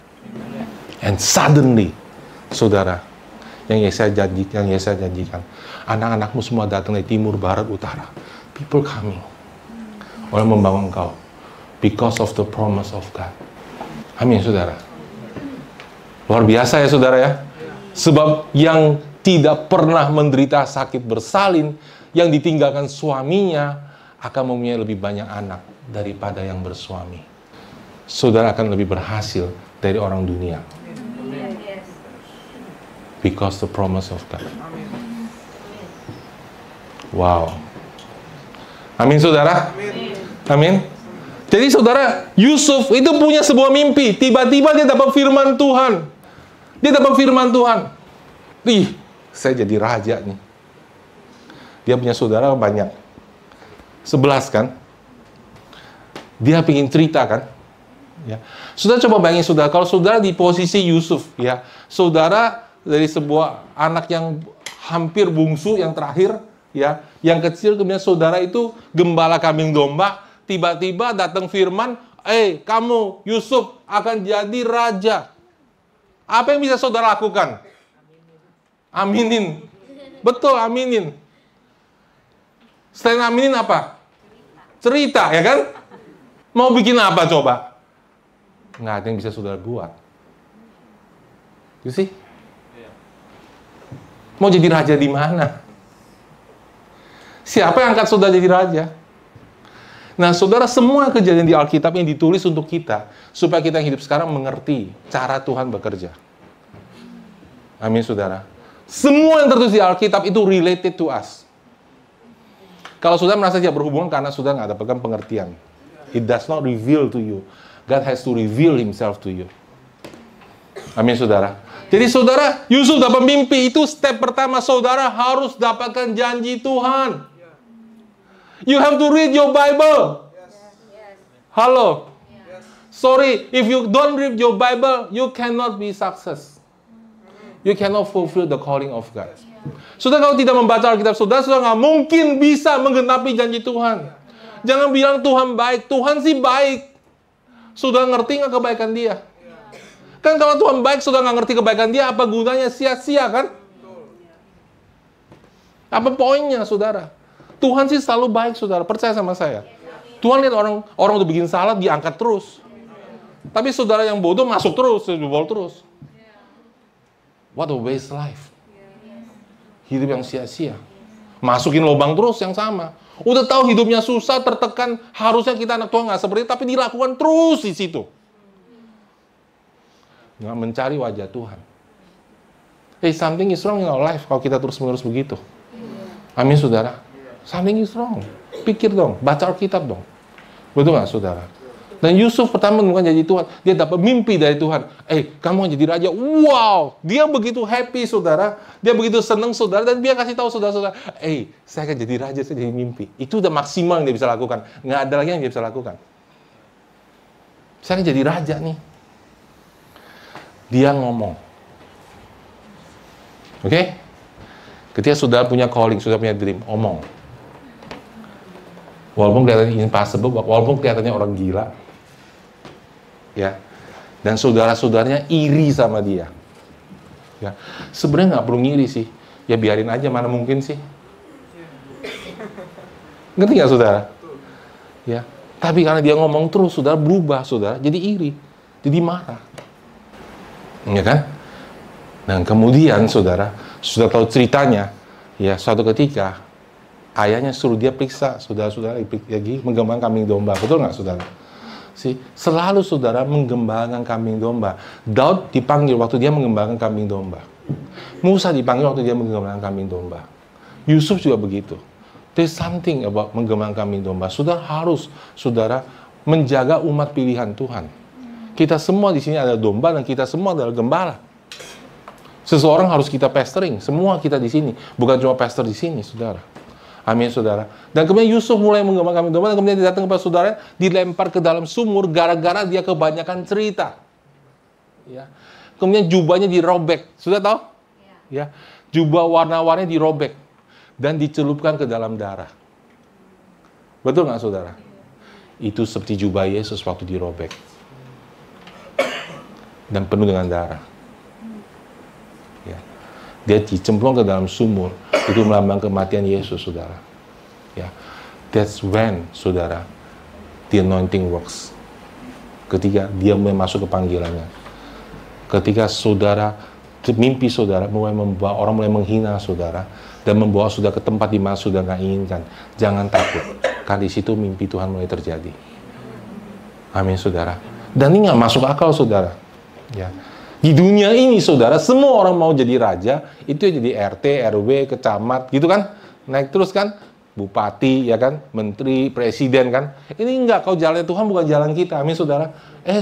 And suddenly, saudara, yang Yesaya janjikan, anak-anakmu semua datang dari timur, barat, utara. People coming. Orang membangun engkau. Because of the promise of God. Amin, saudara. Luar biasa, ya, saudara, ya. Sebab yang tidak pernah menderita sakit bersalin, yang ditinggalkan suaminya, akan mempunyai lebih banyak anak daripada yang bersuami. Saudara akan lebih berhasil dari orang dunia. Because the promise of God. Wow. Amin, saudara. Amin. Jadi saudara, Yusuf itu punya sebuah mimpi. Tiba-tiba dia dapat firman Tuhan. Dia dapat firman Tuhan. Ih, saya jadi raja nih. Dia punya saudara banyak. 11 kan? Dia ingin cerita kan? Ya. Saudara coba bayangin saudara, kalau saudara di posisi Yusuf, ya, saudara dari sebuah anak yang hampir bungsu, yang terakhir, ya, yang kecil, kemudian saudara itu gembala kambing domba, tiba-tiba datang firman, kamu Yusuf akan jadi raja. Apa yang bisa saudara lakukan? Aminin. Betul, aminin. Selain aminin apa? Cerita, ya kan? Mau bikin apa coba? Nggak ada yang bisa saudara buat. You see? Mau jadi raja di mana? Siapa yang angkat saudara jadi raja? Nah, saudara, semua kejadian di Alkitab yang ditulis untuk kita, supaya kita yang hidup sekarang mengerti cara Tuhan bekerja. Amin, saudara. Semua yang tertulis di Alkitab itu related to us. Kalau saudara merasa tidak berhubungan karena saudara nggak dapatkan pengertian. It does not reveal to you. God has to reveal Himself to you. Amin, saudara. Jadi saudara, Yusuf dapat mimpi, itu step pertama. Saudara harus dapatkan janji Tuhan. You have to read your Bible. Halo. Sorry, if you don't read your Bible, you cannot be success. You cannot fulfill the calling of God. Saudara, kalau tidak membaca Alkitab saudara nggak mungkin bisa menggenapi janji Tuhan. Jangan bilang Tuhan baik. Tuhan sih baik. Saudara ngerti nggak kebaikan Dia? Kan kalau Tuhan baik, saudara nggak ngerti kebaikan Dia, apa gunanya? Sia-sia kan? Apa poinnya, saudara? Tuhan sih selalu baik, saudara. Percaya sama saya. Tuhan lihat orang udah bikin salah, diangkat terus. Tapi saudara yang bodoh masuk terus, jebol terus. What a waste life. Hidup yang sia-sia. Masukin lubang terus yang sama. Udah tahu hidupnya susah, tertekan, harusnya kita anak Tuhan nggak seperti itu, tapi dilakukan terus di situ. Nggak mencari wajah Tuhan. Something is wrong in our life kalau kita terus-menerus begitu. Amin, saudara. Something is wrong. Pikir dong, baca Alkitab dong. Betul nggak, saudara? Dan Yusuf pertama menemukan janji Tuhan. Dia dapat mimpi dari Tuhan. Kamu akan jadi raja. Wow! Dia begitu happy, saudara. Dia begitu senang, saudara. Dan dia kasih tahu saudara-saudara, saya akan jadi raja, saya jadi mimpi. Itu udah maksimal yang dia bisa lakukan. Nggak ada lagi yang dia bisa lakukan. Saya akan jadi raja nih. Dia ngomong. Oke? Ketika saudara punya calling, saudara punya dream, omong. Walaupun kelihatannya impossible, walaupun kelihatannya orang gila. Ya. Dan saudara-saudaranya iri sama dia. Ya. Sebenarnya nggak perlu ngiri sih. Ya biarin aja, mana mungkin sih. Ngerti nggak, saudara? Ya. Tapi karena dia ngomong terus, saudara berubah, saudara. Jadi iri. Jadi marah. Ya kan? Dan kemudian, saudara, sudah tahu ceritanya. Ya, suatu ketika, ayahnya suruh dia periksa, saudara-saudara lagi menggembalakan kambing domba. Betul nggak, saudara? Selalu saudara menggembalakan kambing domba. Daud dipanggil waktu dia menggembalakan kambing domba. Musa dipanggil waktu dia menggembalakan kambing domba. Yusuf juga begitu. There's something about menggembalakan kambing domba. Saudara harus, saudara, menjaga umat pilihan Tuhan. Kita semua di sini adalah domba dan kita semua adalah gembala. Seseorang harus kita pastoring. Semua kita di sini, bukan cuma pastor di sini, saudara. Amin, saudara. Dan kemudian Yusuf mulai menggembalakan kambing domba, dan kemudian dia datang kepada saudara, dilempar ke dalam sumur gara-gara dia kebanyakan cerita. Ya. Kemudian jubahnya dirobek. Sudah tahu? Ya. Jubah warna-warni dirobek dan dicelupkan ke dalam darah. Betul nggak, saudara? Itu seperti jubah Yesus waktu dirobek dan penuh dengan darah. Ya. Dia dicemplung ke dalam sumur. Itu melambang kematian Yesus, saudara. Ya, that's when, saudara, the anointing works. Ketika dia mulai masuk ke panggilannya. Ketika saudara, mimpi saudara mulai membawa orang mulai menghina saudara dan membawa saudara ke tempat di mana saudara nggak inginkan. Jangan takut, karena di situ mimpi Tuhan mulai terjadi. Amin, saudara. Dan ini nggak masuk akal, saudara. Ya. Di dunia ini, saudara, semua orang mau jadi raja, itu jadi RT, RW, kecamat, gitu kan? Naik terus kan, bupati, ya kan, menteri, presiden kan. Ini enggak, kalau jalan Tuhan bukan jalan kita, amin saudara.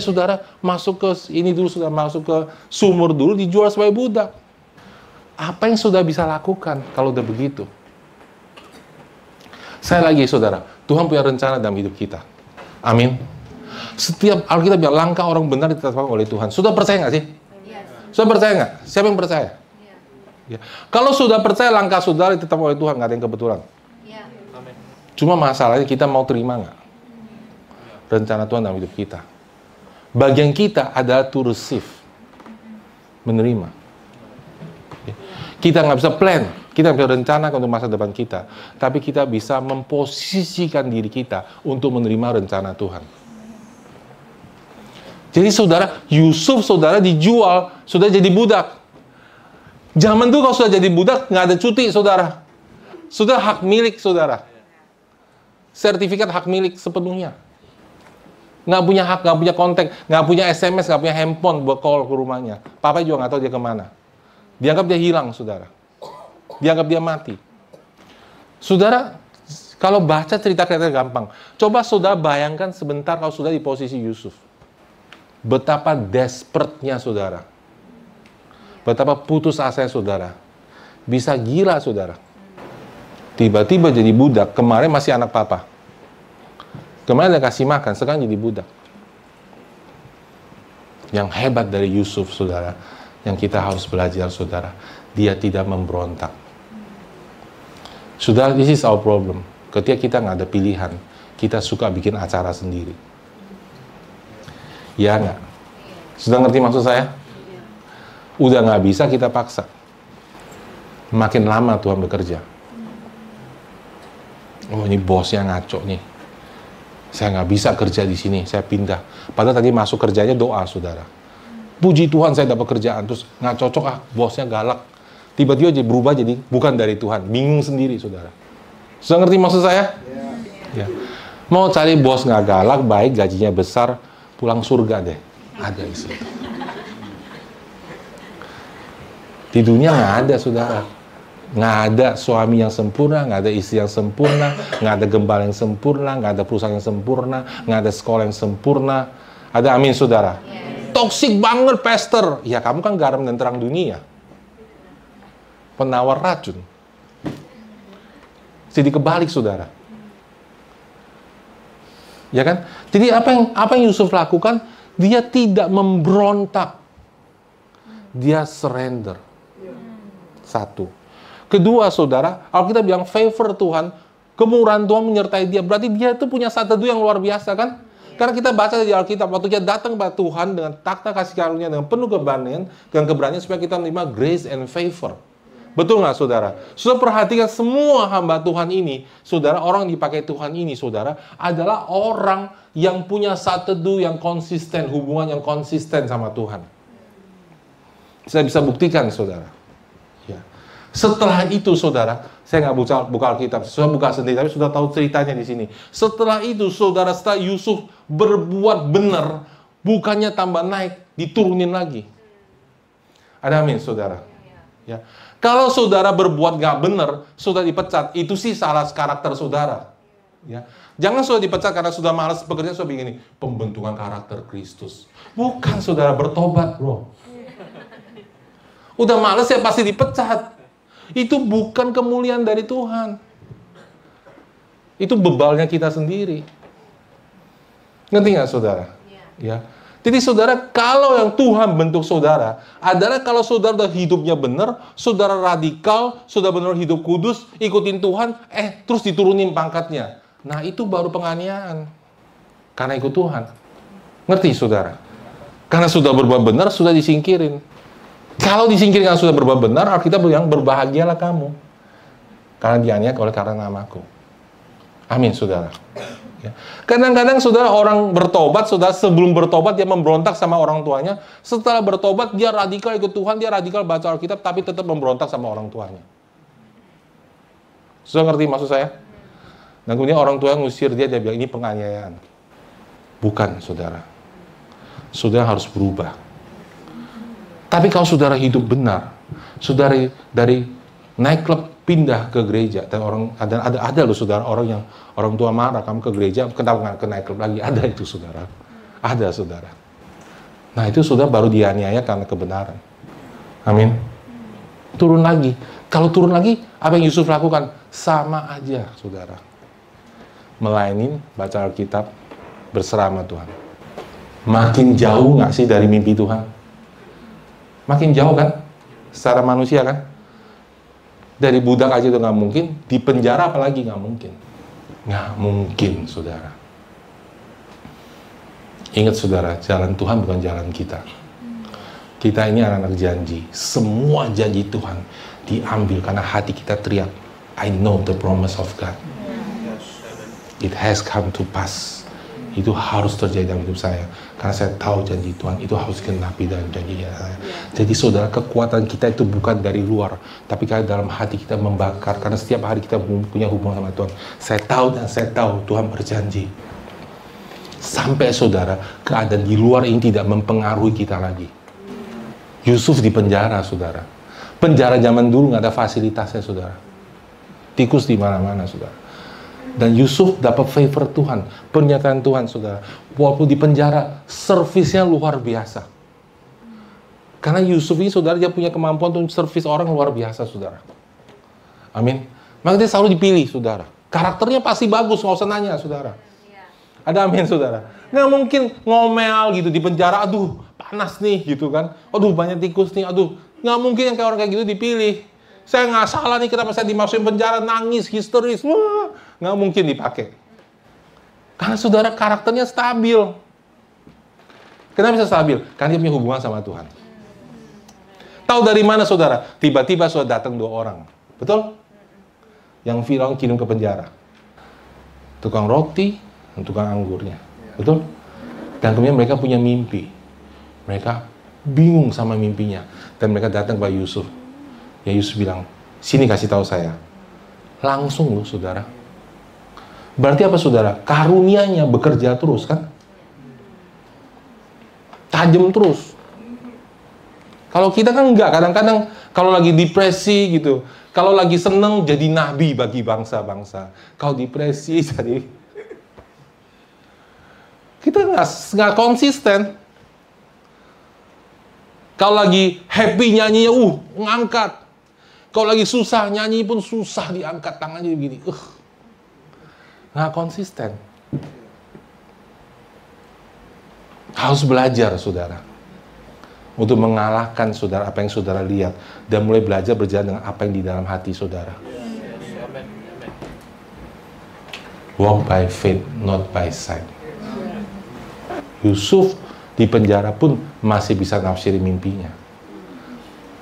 Saudara, masuk ke ini dulu, sudah masuk ke sumur dulu, dijual sebagai budak. Apa yang sudah bisa lakukan kalau udah begitu? Saya lagi, saudara, Tuhan punya rencana dalam hidup kita. Amin. Setiap Alkitab bilang, langkah orang benar ditetapkan oleh Tuhan. Sudah percaya nggak sih? Sudah percaya nggak? Siapa yang percaya? Ya. Kalau sudah percaya langkah saudara ditetapkan oleh Tuhan, nggak ada yang kebetulan. Cuma masalahnya kita mau terima nggak rencana Tuhan dalam hidup kita? Bagian kita adalah to receive, menerima. Kita nggak bisa plan, kita nggak bisa rencana untuk masa depan kita, tapi kita bisa memposisikan diri kita untuk menerima rencana Tuhan. Jadi saudara, Yusuf saudara dijual, sudah jadi budak. Zaman dulu kalau sudah jadi budak, nggak ada cuti saudara. Sudah hak milik saudara. Sertifikat hak milik sepenuhnya. Nggak punya hak, nggak punya kontak, nggak punya SMS, nggak punya handphone buat call ke rumahnya. Papa juga nggak tahu dia kemana. Dianggap dia hilang, saudara. Dianggap dia mati. Saudara, kalau baca cerita-cerita gampang. Coba saudara bayangkan sebentar kalau sudah di posisi Yusuf. Betapa desperate-nya saudara. Betapa putus asanya saudara. Bisa gila saudara. Tiba-tiba jadi budak, kemarin masih anak papa. Kemarin dia kasih makan, sekarang jadi budak. Yang hebat dari Yusuf, saudara, yang kita harus belajar, saudara, dia tidak memberontak. Saudara, this is our problem. Ketika kita nggak ada pilihan, kita suka bikin acara sendiri. Ya nggak? Sudah ngerti maksud saya? Udah nggak bisa, kita paksa. Makin lama Tuhan bekerja. Oh, ini bosnya ngaco nih. Saya nggak bisa kerja di sini, saya pindah. Padahal tadi masuk kerjanya doa, saudara. Puji Tuhan saya dapat kerjaan, terus nggak cocok, bosnya galak. Tiba-tiba jadi berubah jadi bukan dari Tuhan, bingung sendiri, saudara. Sudah ngerti maksud saya? Ya. Mau cari bos nggak galak, baik, gajinya besar, pulang surga deh. Ada di situ. Di dunia nggak ada, saudara. Nggak ada suami yang sempurna, nggak ada istri yang sempurna, nggak ada gembala yang sempurna, nggak ada perusahaan yang sempurna, nggak ada sekolah yang sempurna. Ada amin, saudara? Yes. Toksik banget, pastor. Ya, kamu kan garam dan terang dunia. Penawar racun. Jadi kebalik, saudara. Ya kan? Jadi apa yang Yusuf lakukan? Dia tidak memberontak. Dia surrender. Satu. Kedua, saudara, Alkitab bilang favor Tuhan, kemurahan Tuhan menyertai dia. Berarti dia itu punya saat teduh yang luar biasa, kan? Karena kita baca di Alkitab, waktu dia datang kepada Tuhan dengan takhta kasih karunia, dengan penuh keberanian, dengan keberanian supaya kita menerima grace and favor. Betul nggak, saudara? Saudara perhatikan semua hamba Tuhan ini, saudara, orang yang dipakai Tuhan ini, saudara, adalah orang yang punya saat teduh yang konsisten, hubungan yang konsisten sama Tuhan. Saya bisa buktikan, saudara. Setelah itu, saudara, saya nggak buka Alkitab, saya buka sendiri, tapi sudah tahu ceritanya di sini. Setelah itu, saudara, setelah Yusuf berbuat benar, bukannya tambah naik, diturunin lagi. Ada amin, saudara? Ya. Kalau saudara berbuat nggak benar, sudah dipecat, itu sih salah karakter saudara. Ya. Jangan sudah dipecat karena sudah malas bekerja, sudah begini, pembentukan karakter Kristus. Bukan, saudara, bertobat, bro. Udah malas ya pasti dipecat. Itu bukan kemuliaan dari Tuhan. Itu bebalnya kita sendiri. Ngerti nggak, saudara? Ya. Jadi, saudara, kalau yang Tuhan bentuk saudara adalah kalau saudara udah hidupnya benar, saudara radikal, saudara benar hidup kudus, ikutin Tuhan, terus diturunin pangkatnya. Nah, itu baru penganiayaan. Karena ikut Tuhan. Ngerti, saudara? Karena sudah berbuat benar, sudah disingkirin. Kalau disingkirkan sudah berbuat benar, Alkitab bilang berbahagialah kamu. Karena dianiaya oleh karena namaku. Amin, saudara. Ya. Kadang-kadang, saudara, orang bertobat, saudara, sebelum bertobat dia memberontak sama orang tuanya. Setelah bertobat dia radikal ikut Tuhan, dia radikal baca Alkitab, tapi tetap memberontak sama orang tuanya. Sudah ngerti maksud saya? Dan kemudian orang tua ngusir dia bilang ini penganiayaan. Bukan, saudara. Saudara harus berubah. Tapi kalau saudara hidup benar, saudara dari naik klub pindah ke gereja. Dan ada loh saudara, orang tua marah kamu ke gereja, kenapa nggak ke naik klub lagi? Ada itu saudara, ada saudara. Nah itu saudara baru dianiaya karena kebenaran. Amin. Turun lagi. Kalau turun lagi, apa yang Yusuf lakukan? Sama aja saudara. Melayanin, baca Alkitab, berserah sama Tuhan. Makin jauh nggak sih dari mimpi Tuhan? Makin jauh kan? Secara manusia kan? Dari budak aja itu nggak mungkin, di penjara apalagi nggak mungkin. Nggak mungkin, saudara. Ingat saudara, jalan Tuhan bukan jalan kita. Kita ini anak-anak janji. Semua janji Tuhan diambil karena hati kita teriak, I know the promise of God. It has come to pass. Itu harus terjadi dalam hidup saya. Karena saya tahu janji Tuhan itu harus dikenapi dalam janjinya saya. Jadi saudara, kekuatan kita itu bukan dari luar, tapi karena dalam hati kita membakar. Karena setiap hari kita punya hubungan sama Tuhan. Saya tahu dan saya tahu Tuhan berjanji. Sampai saudara, keadaan di luar ini tidak mempengaruhi kita lagi. Yusuf di penjara, saudara. Penjara zaman dulu nggak ada fasilitasnya, saudara. Tikus di mana-mana, saudara. Dan Yusuf dapat favor Tuhan, pernyataan Tuhan, saudara. Walaupun di penjara, servisnya luar biasa. Karena Yusuf ini, saudara, dia punya kemampuan untuk servis orang luar biasa, saudara. Amin. Maka dia selalu dipilih, saudara. Karakternya pasti bagus, nggak usah nanya, saudara. Ada amin, saudara. Nggak mungkin ngomel gitu di penjara, aduh panas nih, gitu kan. Aduh banyak tikus nih, aduh. Nggak mungkin yang kayak orang kayak gitu dipilih. Saya nggak salah nih, kenapa saya dimasukin penjara, nangis, histeris. Wah, nggak mungkin dipakai. Karena saudara karakternya stabil. Kenapa bisa stabil? Karena dia punya hubungan sama Tuhan. Tahu dari mana saudara? Tiba-tiba saudara datang 2 orang. Betul? Yang Firaun kirim ke penjara. Tukang roti dan tukang anggurnya. Betul? Dan kemudian mereka punya mimpi. Mereka bingung sama mimpinya. Dan mereka datang ke Yusuf. Ya Yusuf bilang, sini kasih tahu saya. Langsung loh saudara. Berarti apa saudara? Karunia-Nya bekerja terus kan? Tajam terus. Kalau kita kan enggak, kadang-kadang kalau lagi depresi gitu, kalau lagi seneng jadi nabi bagi bangsa-bangsa. Kalau depresi jadi kita nggak konsisten. Kalau lagi happy nyanyinya, ngangkat. Kalau lagi susah, nyanyi pun susah diangkat tangannya begini. Nggak konsisten. Harus belajar, saudara. Untuk mengalahkan, saudara, apa yang saudara lihat. Dan mulai belajar berjalan dengan apa yang di dalam hati, saudara. Walk by faith, not by sight. Yusuf di penjara pun masih bisa nafsiri mimpinya.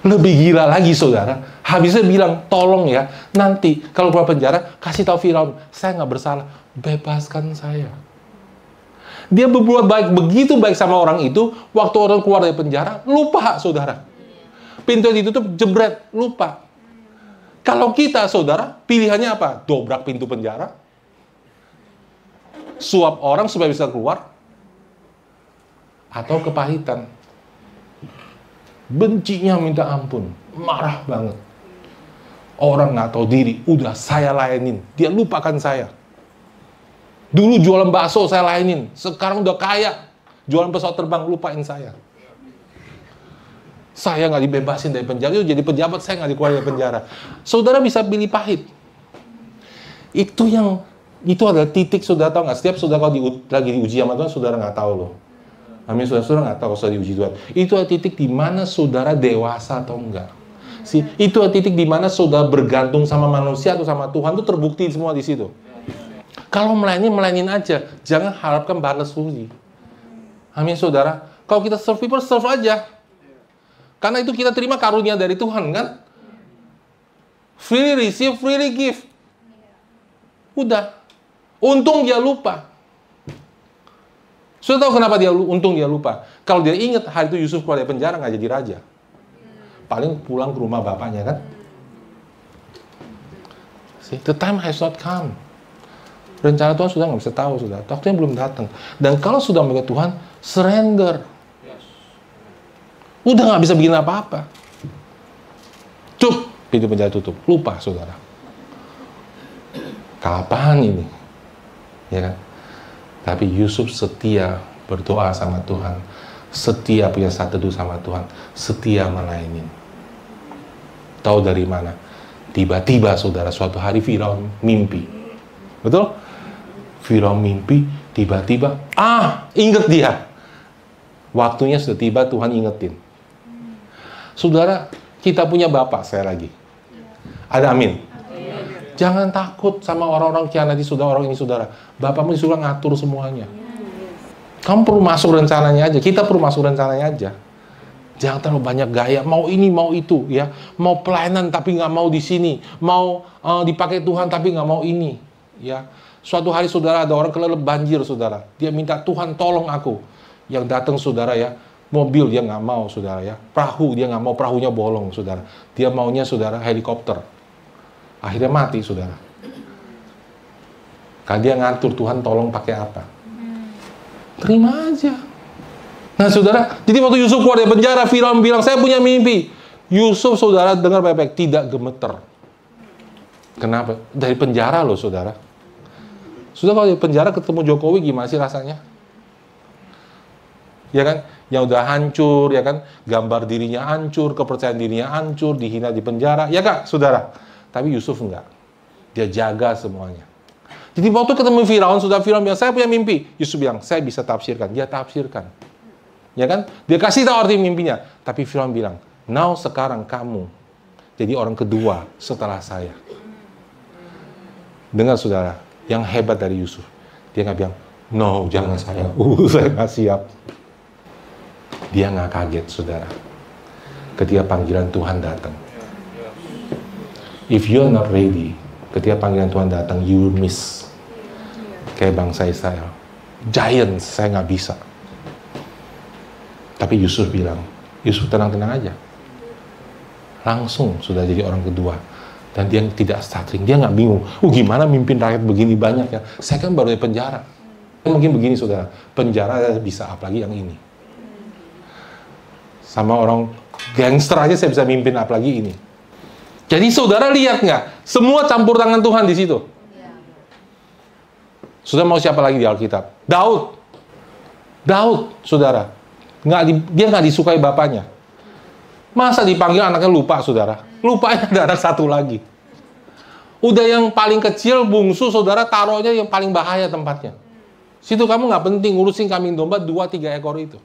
Lebih gila lagi, saudara. Habisnya bilang, tolong ya, nanti kalau keluar penjara, kasih tahu Firaun, saya nggak bersalah, bebaskan saya. Dia berbuat baik, begitu baik sama orang itu, waktu orang keluar dari penjara, lupa, saudara. Pintu ditutup, jebret, lupa. Kalau kita, saudara, pilihannya apa? Dobrak pintu penjara, suap orang supaya bisa keluar, atau kepahitan. Bencinya minta ampun, marah banget. Orang nggak tahu diri, udah saya layanin, dia lupakan saya. Dulu jualan bakso saya layanin, sekarang udah kaya, jualan pesawat terbang, lupain saya. Saya nggak dibebasin dari penjara, jadi pejabat saya nggak dikeluarin dari penjara. Saudara bisa pilih pahit. Itu adalah titik, saudara tahu nggak? Setiap saudara kalau lagi diuji sama Tuhan, saudara nggak tahu loh. Amin, saudara nggak tahu kalau saudara diuji Tuhan. Itu adalah titik di mana saudara dewasa atau enggak. Itu adalah titik di mana saudara bergantung sama manusia atau sama Tuhan, itu terbukti semua di situ. Kalau melayanin aja, jangan harapkan balas budi. Amin, saudara. Kalau kita serve people, serve aja. Karena itu kita terima karunia dari Tuhan, kan? Freely receive, freely give. Udah. Untung dia lupa. Sudah tahu kenapa untung dia lupa? Kalau dia ingat hari itu Yusuf keluar dari penjara, nggak jadi raja. Paling pulang ke rumah bapaknya, kan? See, the time has not come. Rencana Tuhan sudah nggak bisa tahu, sudah. Waktunya belum datang. Dan kalau sudah melihat Tuhan, surrender. Udah nggak bisa bikin apa-apa. Cuk, pintu penjara tutup. Lupa, saudara. Kapan ini? Ya kan? Tapi Yusuf setia berdoa sama Tuhan, setia punya saat teduh sama Tuhan, setia melayani. Tahu dari mana? Tiba-tiba, saudara, suatu hari Firaun mimpi. Betul? Firaun mimpi, tiba-tiba, ingat dia. Waktunya sudah tiba, Tuhan ingetin. Saudara, kita punya Bapak, saya lagi. Ada amin? Jangan takut sama orang-orang kianati, saudara, orang ini, saudara. Bapakmu disuruh ngatur semuanya. Kamu perlu masuk rencananya aja. Kita perlu masuk rencananya aja. Jangan terlalu banyak gaya. Mau ini, mau itu, ya. Mau pelayanan tapi nggak mau di sini. Mau dipakai Tuhan tapi nggak mau ini, ya. Suatu hari, saudara, ada orang kelelep banjir, saudara. Dia minta, Tuhan tolong aku. Yang datang, saudara, ya. Mobil dia nggak mau, saudara, ya. Perahu dia nggak mau, perahunya bolong, saudara. Dia maunya, saudara, helikopter. Akhirnya mati, saudara. Kalau dia ngatur, Tuhan tolong pakai apa? Terima aja. Nah, saudara, jadi waktu Yusuf keluar dari penjara, Firaun bilang, saya punya mimpi. Yusuf, saudara, dengar baik-baik, tidak gemeter. Kenapa? Dari penjara loh, saudara. Sudah kalau di penjara ketemu Jokowi, gimana sih rasanya? Ya kan? Yang udah hancur, ya kan? Gambar dirinya hancur, kepercayaan dirinya hancur, dihina di penjara. Ya kak, saudara? Tapi Yusuf enggak. Dia jaga semuanya. Jadi waktu ketemu Firaun, sudah Firaun bilang, saya punya mimpi. Yusuf bilang, saya bisa tafsirkan. Dia tafsirkan. Ya kan? Dia kasih tahu arti mimpinya. Tapi Firaun bilang, now sekarang kamu jadi orang kedua setelah saya. Dengar, saudara, yang hebat dari Yusuf. Dia nggak bilang, no, jangan saya. Saya nggak siap. Dia nggak kaget, saudara. Ketika panggilan Tuhan datang. If you're not ready, ketika panggilan Tuhan datang, you will miss. Kayak bangsa Israel. Giant, saya nggak bisa. Tapi Yusuf bilang, Yusuf tenang-tenang aja. Langsung sudah jadi orang kedua. Dan dia tidak stuttering, dia nggak bingung. Gimana mimpin rakyat begini banyak ya? Saya kan baru dari penjara. Mungkin begini, saudara. Penjara bisa, apalagi yang ini. Sama orang gangster aja saya bisa mimpin, apalagi ini. Jadi saudara lihat nggak? Semua campur tangan Tuhan di situ. Saudara mau siapa lagi di Alkitab? Daud. Daud, saudara. Dia nggak disukai bapaknya. Masa dipanggil anaknya lupa, saudara? Lupanya ada anak satu lagi. Udah yang paling kecil, bungsu, saudara, taruhnya yang paling bahaya tempatnya. Situ kamu nggak penting ngurusin kambing domba 2-3 ekor itu.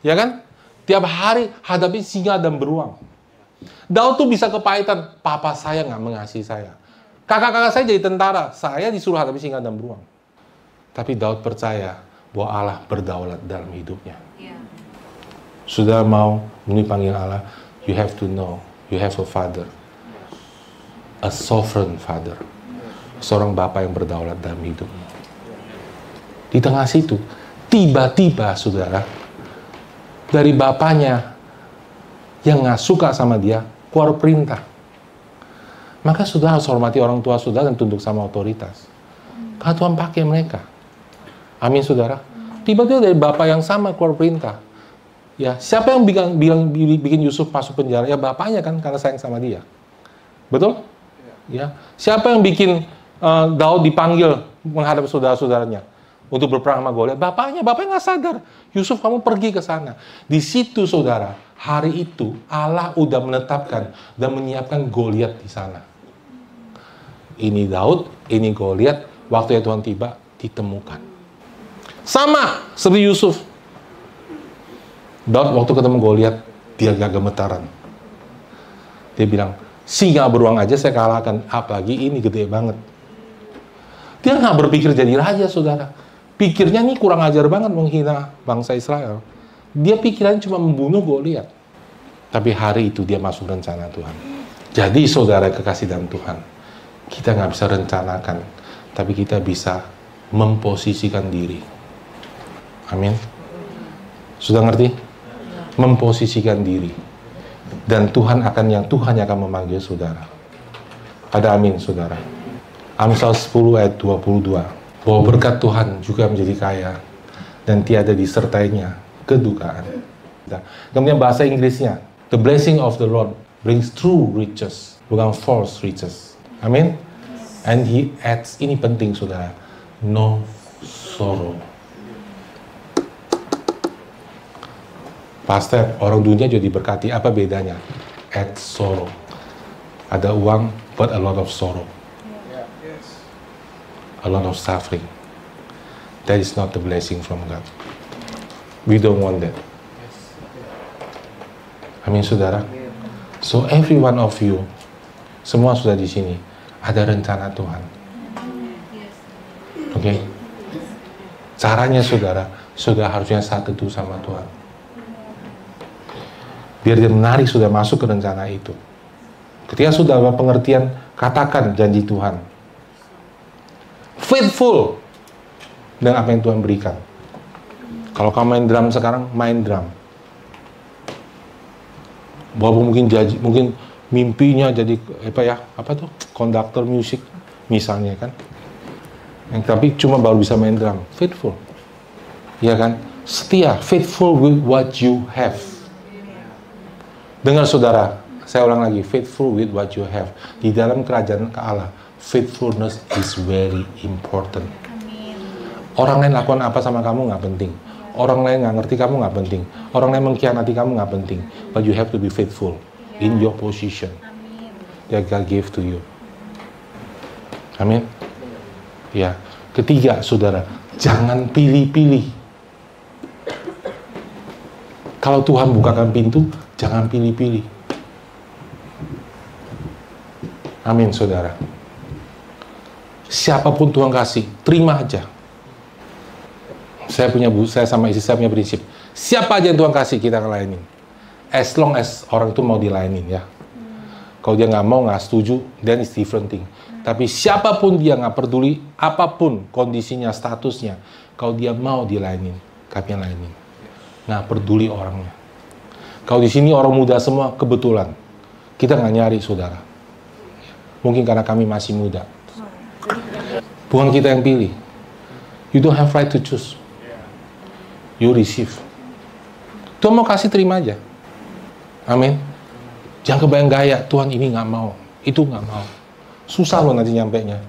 Ya kan? Tiap hari hadapi singa dan beruang. Daud tuh bisa kepahitan, papa saya nggak mengasihi saya. Kakak-kakak saya jadi tentara, saya disuruh hadapi singa dan beruang. Tapi Daud percaya bahwa Allah berdaulat dalam hidupnya. Sudah mau memenuhi panggilan Allah, you have to know, you have a father. A sovereign father. Seorang bapak yang berdaulat dalam hidupmu. Di tengah situ, tiba-tiba, saudara, dari bapaknya yang nggak suka sama dia, keluar perintah. Maka saudara harus hormati orang tua saudara dan tunduk sama otoritas. Karena Tuhan pakai mereka. Amin, saudara. Tiba-tiba dari bapak yang sama keluar perintah. Ya, siapa yang bikin Yusuf masuk penjara? Ya bapaknya kan, karena sayang sama dia. Betul? Ya. Siapa yang bikin Daud dipanggil menghadap saudara-saudaranya untuk berperang sama Goliat? Bapaknya nggak sadar. Yusuf, kamu pergi ke sana. Di situ, saudara, hari itu Allah udah menetapkan dan menyiapkan Goliat di sana. Ini Daud, ini Goliat. Waktu Tuhan tiba, ditemukan. Sama seperti Yusuf. Daud waktu ketemu Goliat, dia gak gemetaran. Dia bilang, singa beruang aja saya kalahkan, apalagi ini gede banget. Dia gak berpikir jadi raja, saudara. Pikirnya nih kurang ajar banget menghina bangsa Israel. Dia pikirannya cuma membunuh Goliat. Tapi hari itu dia masuk rencana Tuhan. Jadi saudara kekasih dalam Tuhan, kita gak bisa rencanakan, tapi kita bisa memposisikan diri. Amin. Sudah ngerti? Memposisikan diri. Dan Tuhan yang akan memanggil saudara. Ada amin, saudara. Amsal 10 ayat 22. Bahwa berkat Tuhan juga menjadi kaya dan tiada disertainya kedukaan. Kemudian bahasa Inggrisnya, the blessing of the Lord brings true riches. bukan false riches. Amin. And he adds, ini penting saudara, no sorrow. Pastor, orang dunia jadi diberkati, apa bedanya? Add sorrow. Ada uang, but a lot of sorrow. A lot of suffering. That is not the blessing from God. We don't want that. Amin, saudara. So every one of you, semua sudah di sini, ada rencana Tuhan. Oke? Caranya saudara, sudah harusnya satu itu sama Tuhan. Biar dia menarik sudah masuk ke rencana itu. Ketika sudah ada pengertian, katakan janji Tuhan. Faithful dengan apa yang Tuhan berikan. Kalau kamu main drum sekarang, main drum. Walaupun mungkin mimpinya jadi konduktor musik misalnya kan. Tapi cuma baru bisa main drum. Faithful. Ya kan? Setia, faithful with what you have. Dengar saudara, saya ulang lagi, faithful with what you have. Di dalam kerajaan Allah, faithfulness is very important. Orang lain lakukan apa sama kamu nggak penting. Orang lain nggak ngerti kamu nggak penting. Orang lain mengkhianati kamu nggak penting. But you have to be faithful in your position that God gave to you. Amin. Ya. Ketiga, saudara, jangan pilih-pilih. Kalau Tuhan bukakan pintu, jangan pilih-pilih. Amin, saudara. Siapapun Tuhan kasih, terima aja. Saya sama istri saya punya prinsip. Siapa aja yang Tuhan kasih, kita akan layanin. As long as orang itu mau dilayanin ya. Kalau dia nggak mau, nggak setuju, then it's different thing. Tapi siapapun dia, nggak peduli apapun kondisinya, statusnya, kalau dia mau dilayanin, kami layanin. Nggak peduli orangnya. Kalau di sini orang muda semua, kebetulan kita nggak nyari saudara. Mungkin karena kami masih muda. Bukan kita yang pilih. You don't have right to choose. You receive. Tuhan mau kasih, terima aja. Amin. Jangan kebayang gaya, Tuhan ini nggak mau, itu nggak mau. Susah loh nanti nyampenya.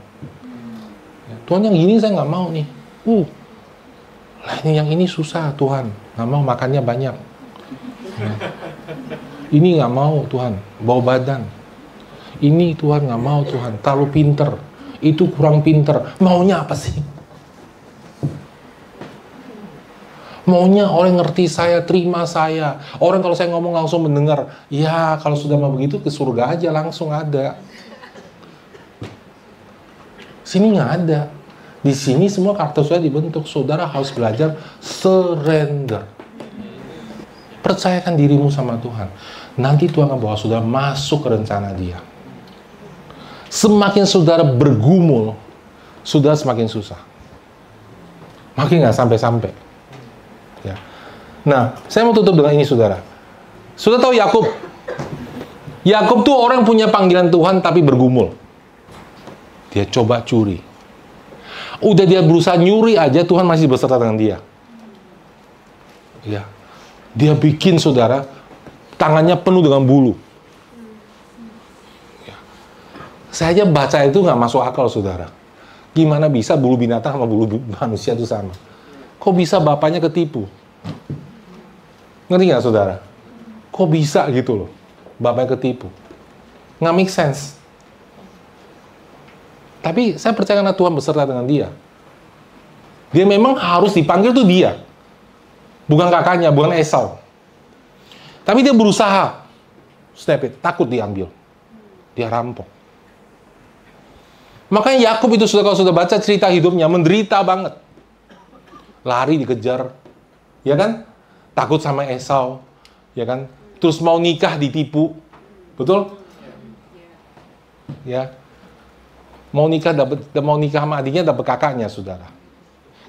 Tuhan yang gini saya nggak mau nih. Lah ini yang ini susah Tuhan, nggak mau makannya banyak. Ini nggak mau Tuhan, bau badan. Ini Tuhan nggak mau Tuhan, terlalu pinter. Itu kurang pinter. Maunya apa sih? Maunya orang ngerti saya, terima saya. Orang kalau saya ngomong langsung mendengar. Ya, kalau sudah mau begitu ke surga aja langsung ada. Sini nggak ada. Di sini semua karakter sudah dibentuk. Saudara harus belajar surrender. Percayakan dirimu sama Tuhan. Nanti Tuhan akan bawa saudara masuk ke rencana Dia. Semakin saudara bergumul, saudara semakin susah. Makin nggak sampai-sampai. Ya. Nah, saya mau tutup dengan ini, saudara. Sudah tahu Yakub? Yakub tuh orang punya panggilan Tuhan tapi bergumul. Dia coba curi. Udah dia berusaha nyuri aja, Tuhan masih beserta dengan dia. Ya. Dia bikin, saudara, tangannya penuh dengan bulu. Ya. Saya aja baca itu nggak masuk akal, saudara. Gimana bisa bulu binatang sama bulu manusia itu sama? Kok bisa bapaknya ketipu? Ngerti nggak, saudara? Kok bisa gitu loh, bapaknya ketipu? Nggak make sense. Tapi saya percaya karena Tuhan beserta dengan dia. Dia memang harus dipanggil tuh dia. Bukan kakaknya, bukan Esau. Tapi dia berusaha. Snap it, takut diambil. Dia rampok. Makanya Yakub itu, kalau sudah baca cerita hidupnya, menderita banget. Lari dikejar, ya kan? Takut sama Esau, ya kan? Terus mau nikah ditipu, betul? Ya, mau nikah sama adiknya dapat kakaknya, saudara.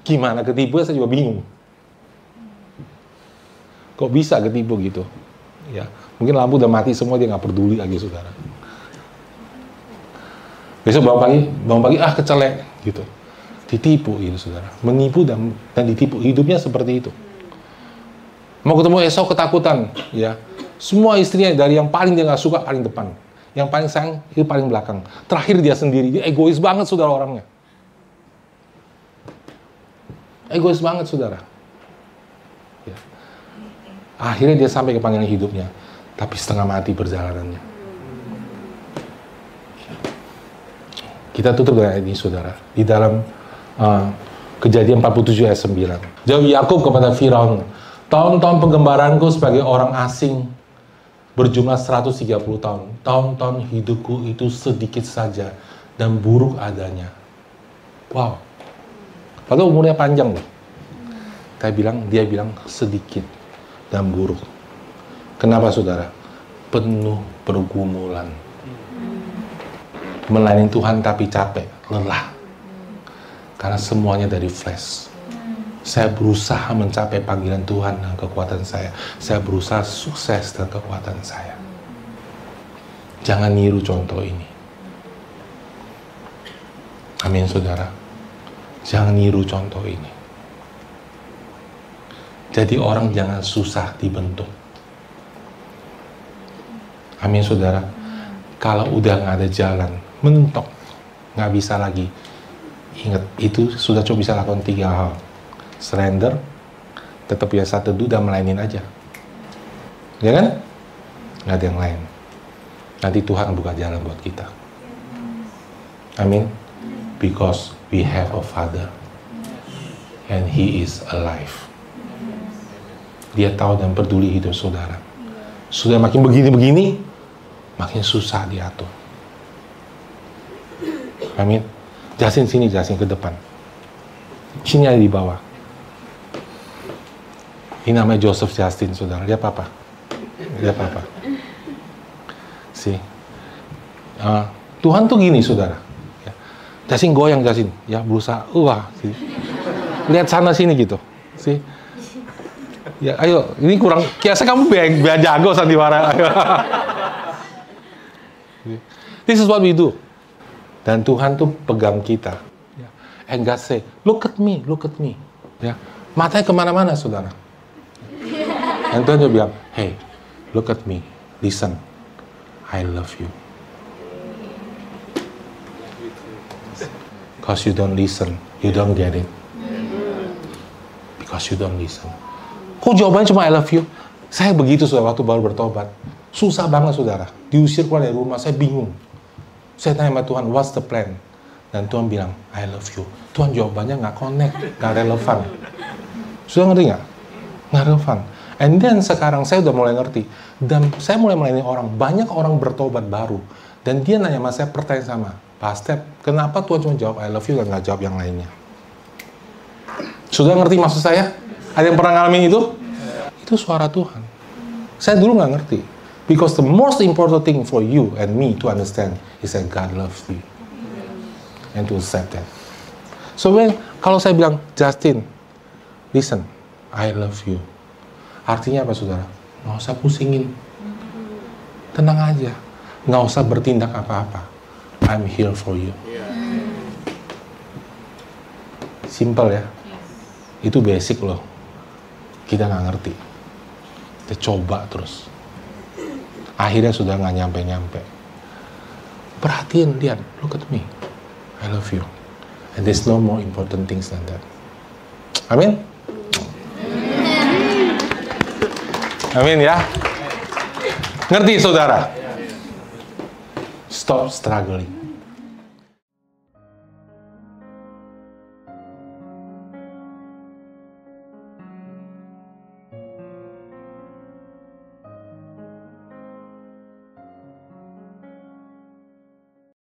Gimana ketipu? Saya juga bingung. Kok bisa ketipu gitu? Ya, mungkin lampu udah mati semua, dia nggak peduli lagi, saudara. Besok bangun pagi, kecelek, gitu. Ditipu itu, saudara. Menipu dan ditipu. Hidupnya seperti itu. Mau ketemu Esau ketakutan, ya. Semua istrinya dari yang paling dia nggak suka paling depan. Yang paling sayang itu paling belakang. Terakhir dia sendiri. Dia egois banget, saudara, orangnya. Egois banget, saudara. Ya. Akhirnya dia sampai ke panggilan hidupnya. Tapi setengah mati perjalanannya. Kita tutup dengan ayat ini, saudara. Di dalam Kejadian 47 ayat 9. Jawab Yakub kepada Firaun, tahun-tahun penggembaraanku sebagai orang asing berjumlah 130 tahun. Tahun-tahun hidupku itu sedikit saja dan buruk adanya. Wow. Padahal umurnya panjang loh. Dia bilang sedikit dan buruk. Kenapa, saudara? Penuh pergumulan. Melayani Tuhan tapi capek, lelah. Karena semuanya dari flesh. Saya berusaha mencapai panggilan Tuhan dan kekuatan saya. Saya berusaha sukses dan kekuatan saya. Jangan niru contoh ini. Amin, saudara. Jangan niru contoh ini. Jadi orang jangan susah dibentuk. Amin, saudara. Kalau udah nggak ada jalan, mentok, nggak bisa lagi. Ingat, itu sudah coba bisa lakukan 3 hal. Surrender, tetap biasa teduh dan melayanin aja. Ya kan? Nggak ada yang lain. Nanti Tuhan buka jalan buat kita. Amin. Because we have a Father. And He is alive. Dia tahu dan peduli hidup saudara. Sudah makin begini-begini, makin susah diatur. Amin. Jelasin sini, jelasin ke depan. Sini ada di bawah. Ini namanya Joseph Justin, saudara. Dia papa. Tuhan tuh gini, saudara. Ya. Justin goyang, Justin. Ya, berusaha. Lihat sana sini gitu. Ya, ayo. Ini kurang. Kiasa kamu jago sandiwara. This is what we do. Dan Tuhan tuh pegang kita. And God say, look at me. Ya. Matanya kemana-mana, saudara. Dan Tuhan juga bilang, hey, look at me, listen, I love you. Because you don't listen, you don't get it. Because you don't listen. Kok jawabannya cuma I love you? Saya begitu, saudara, waktu baru bertobat. Susah banget, saudara. Diusir keluar dari rumah, saya bingung. Saya tanya sama Tuhan, what's the plan? Dan Tuhan bilang, I love you. Tuhan jawabannya nggak connect, nggak relevan. Sudah ngerti nggak? Nggak relevan. And then sekarang saya udah mulai ngerti. Dan saya mulai melayani orang. Banyak orang bertobat baru. Dan dia nanya sama saya pertanyaan sama. Pak Step, kenapa Tuhan cuma jawab I love you dan nggak jawab yang lainnya? Sudah ngerti maksud saya? Ada yang pernah ngalamin itu? Itu suara Tuhan. Saya dulu nggak ngerti. Because the most important thing for you and me to understand is that God loves you. And to accept that. So kalau saya bilang, Justin, listen, I love you. Artinya apa, saudara? Nggak usah pusingin. Tenang aja. Nggak usah bertindak apa-apa. I'm here for you. Simple ya. Itu basic loh. Kita nggak ngerti. Kita coba terus. Akhirnya sudah nggak nyampe-nyampe. Perhatiin, lihat. Look at me. I love you. And there's no more important things than that. Amin? Amin ya. Ngerti, saudara? Stop struggling.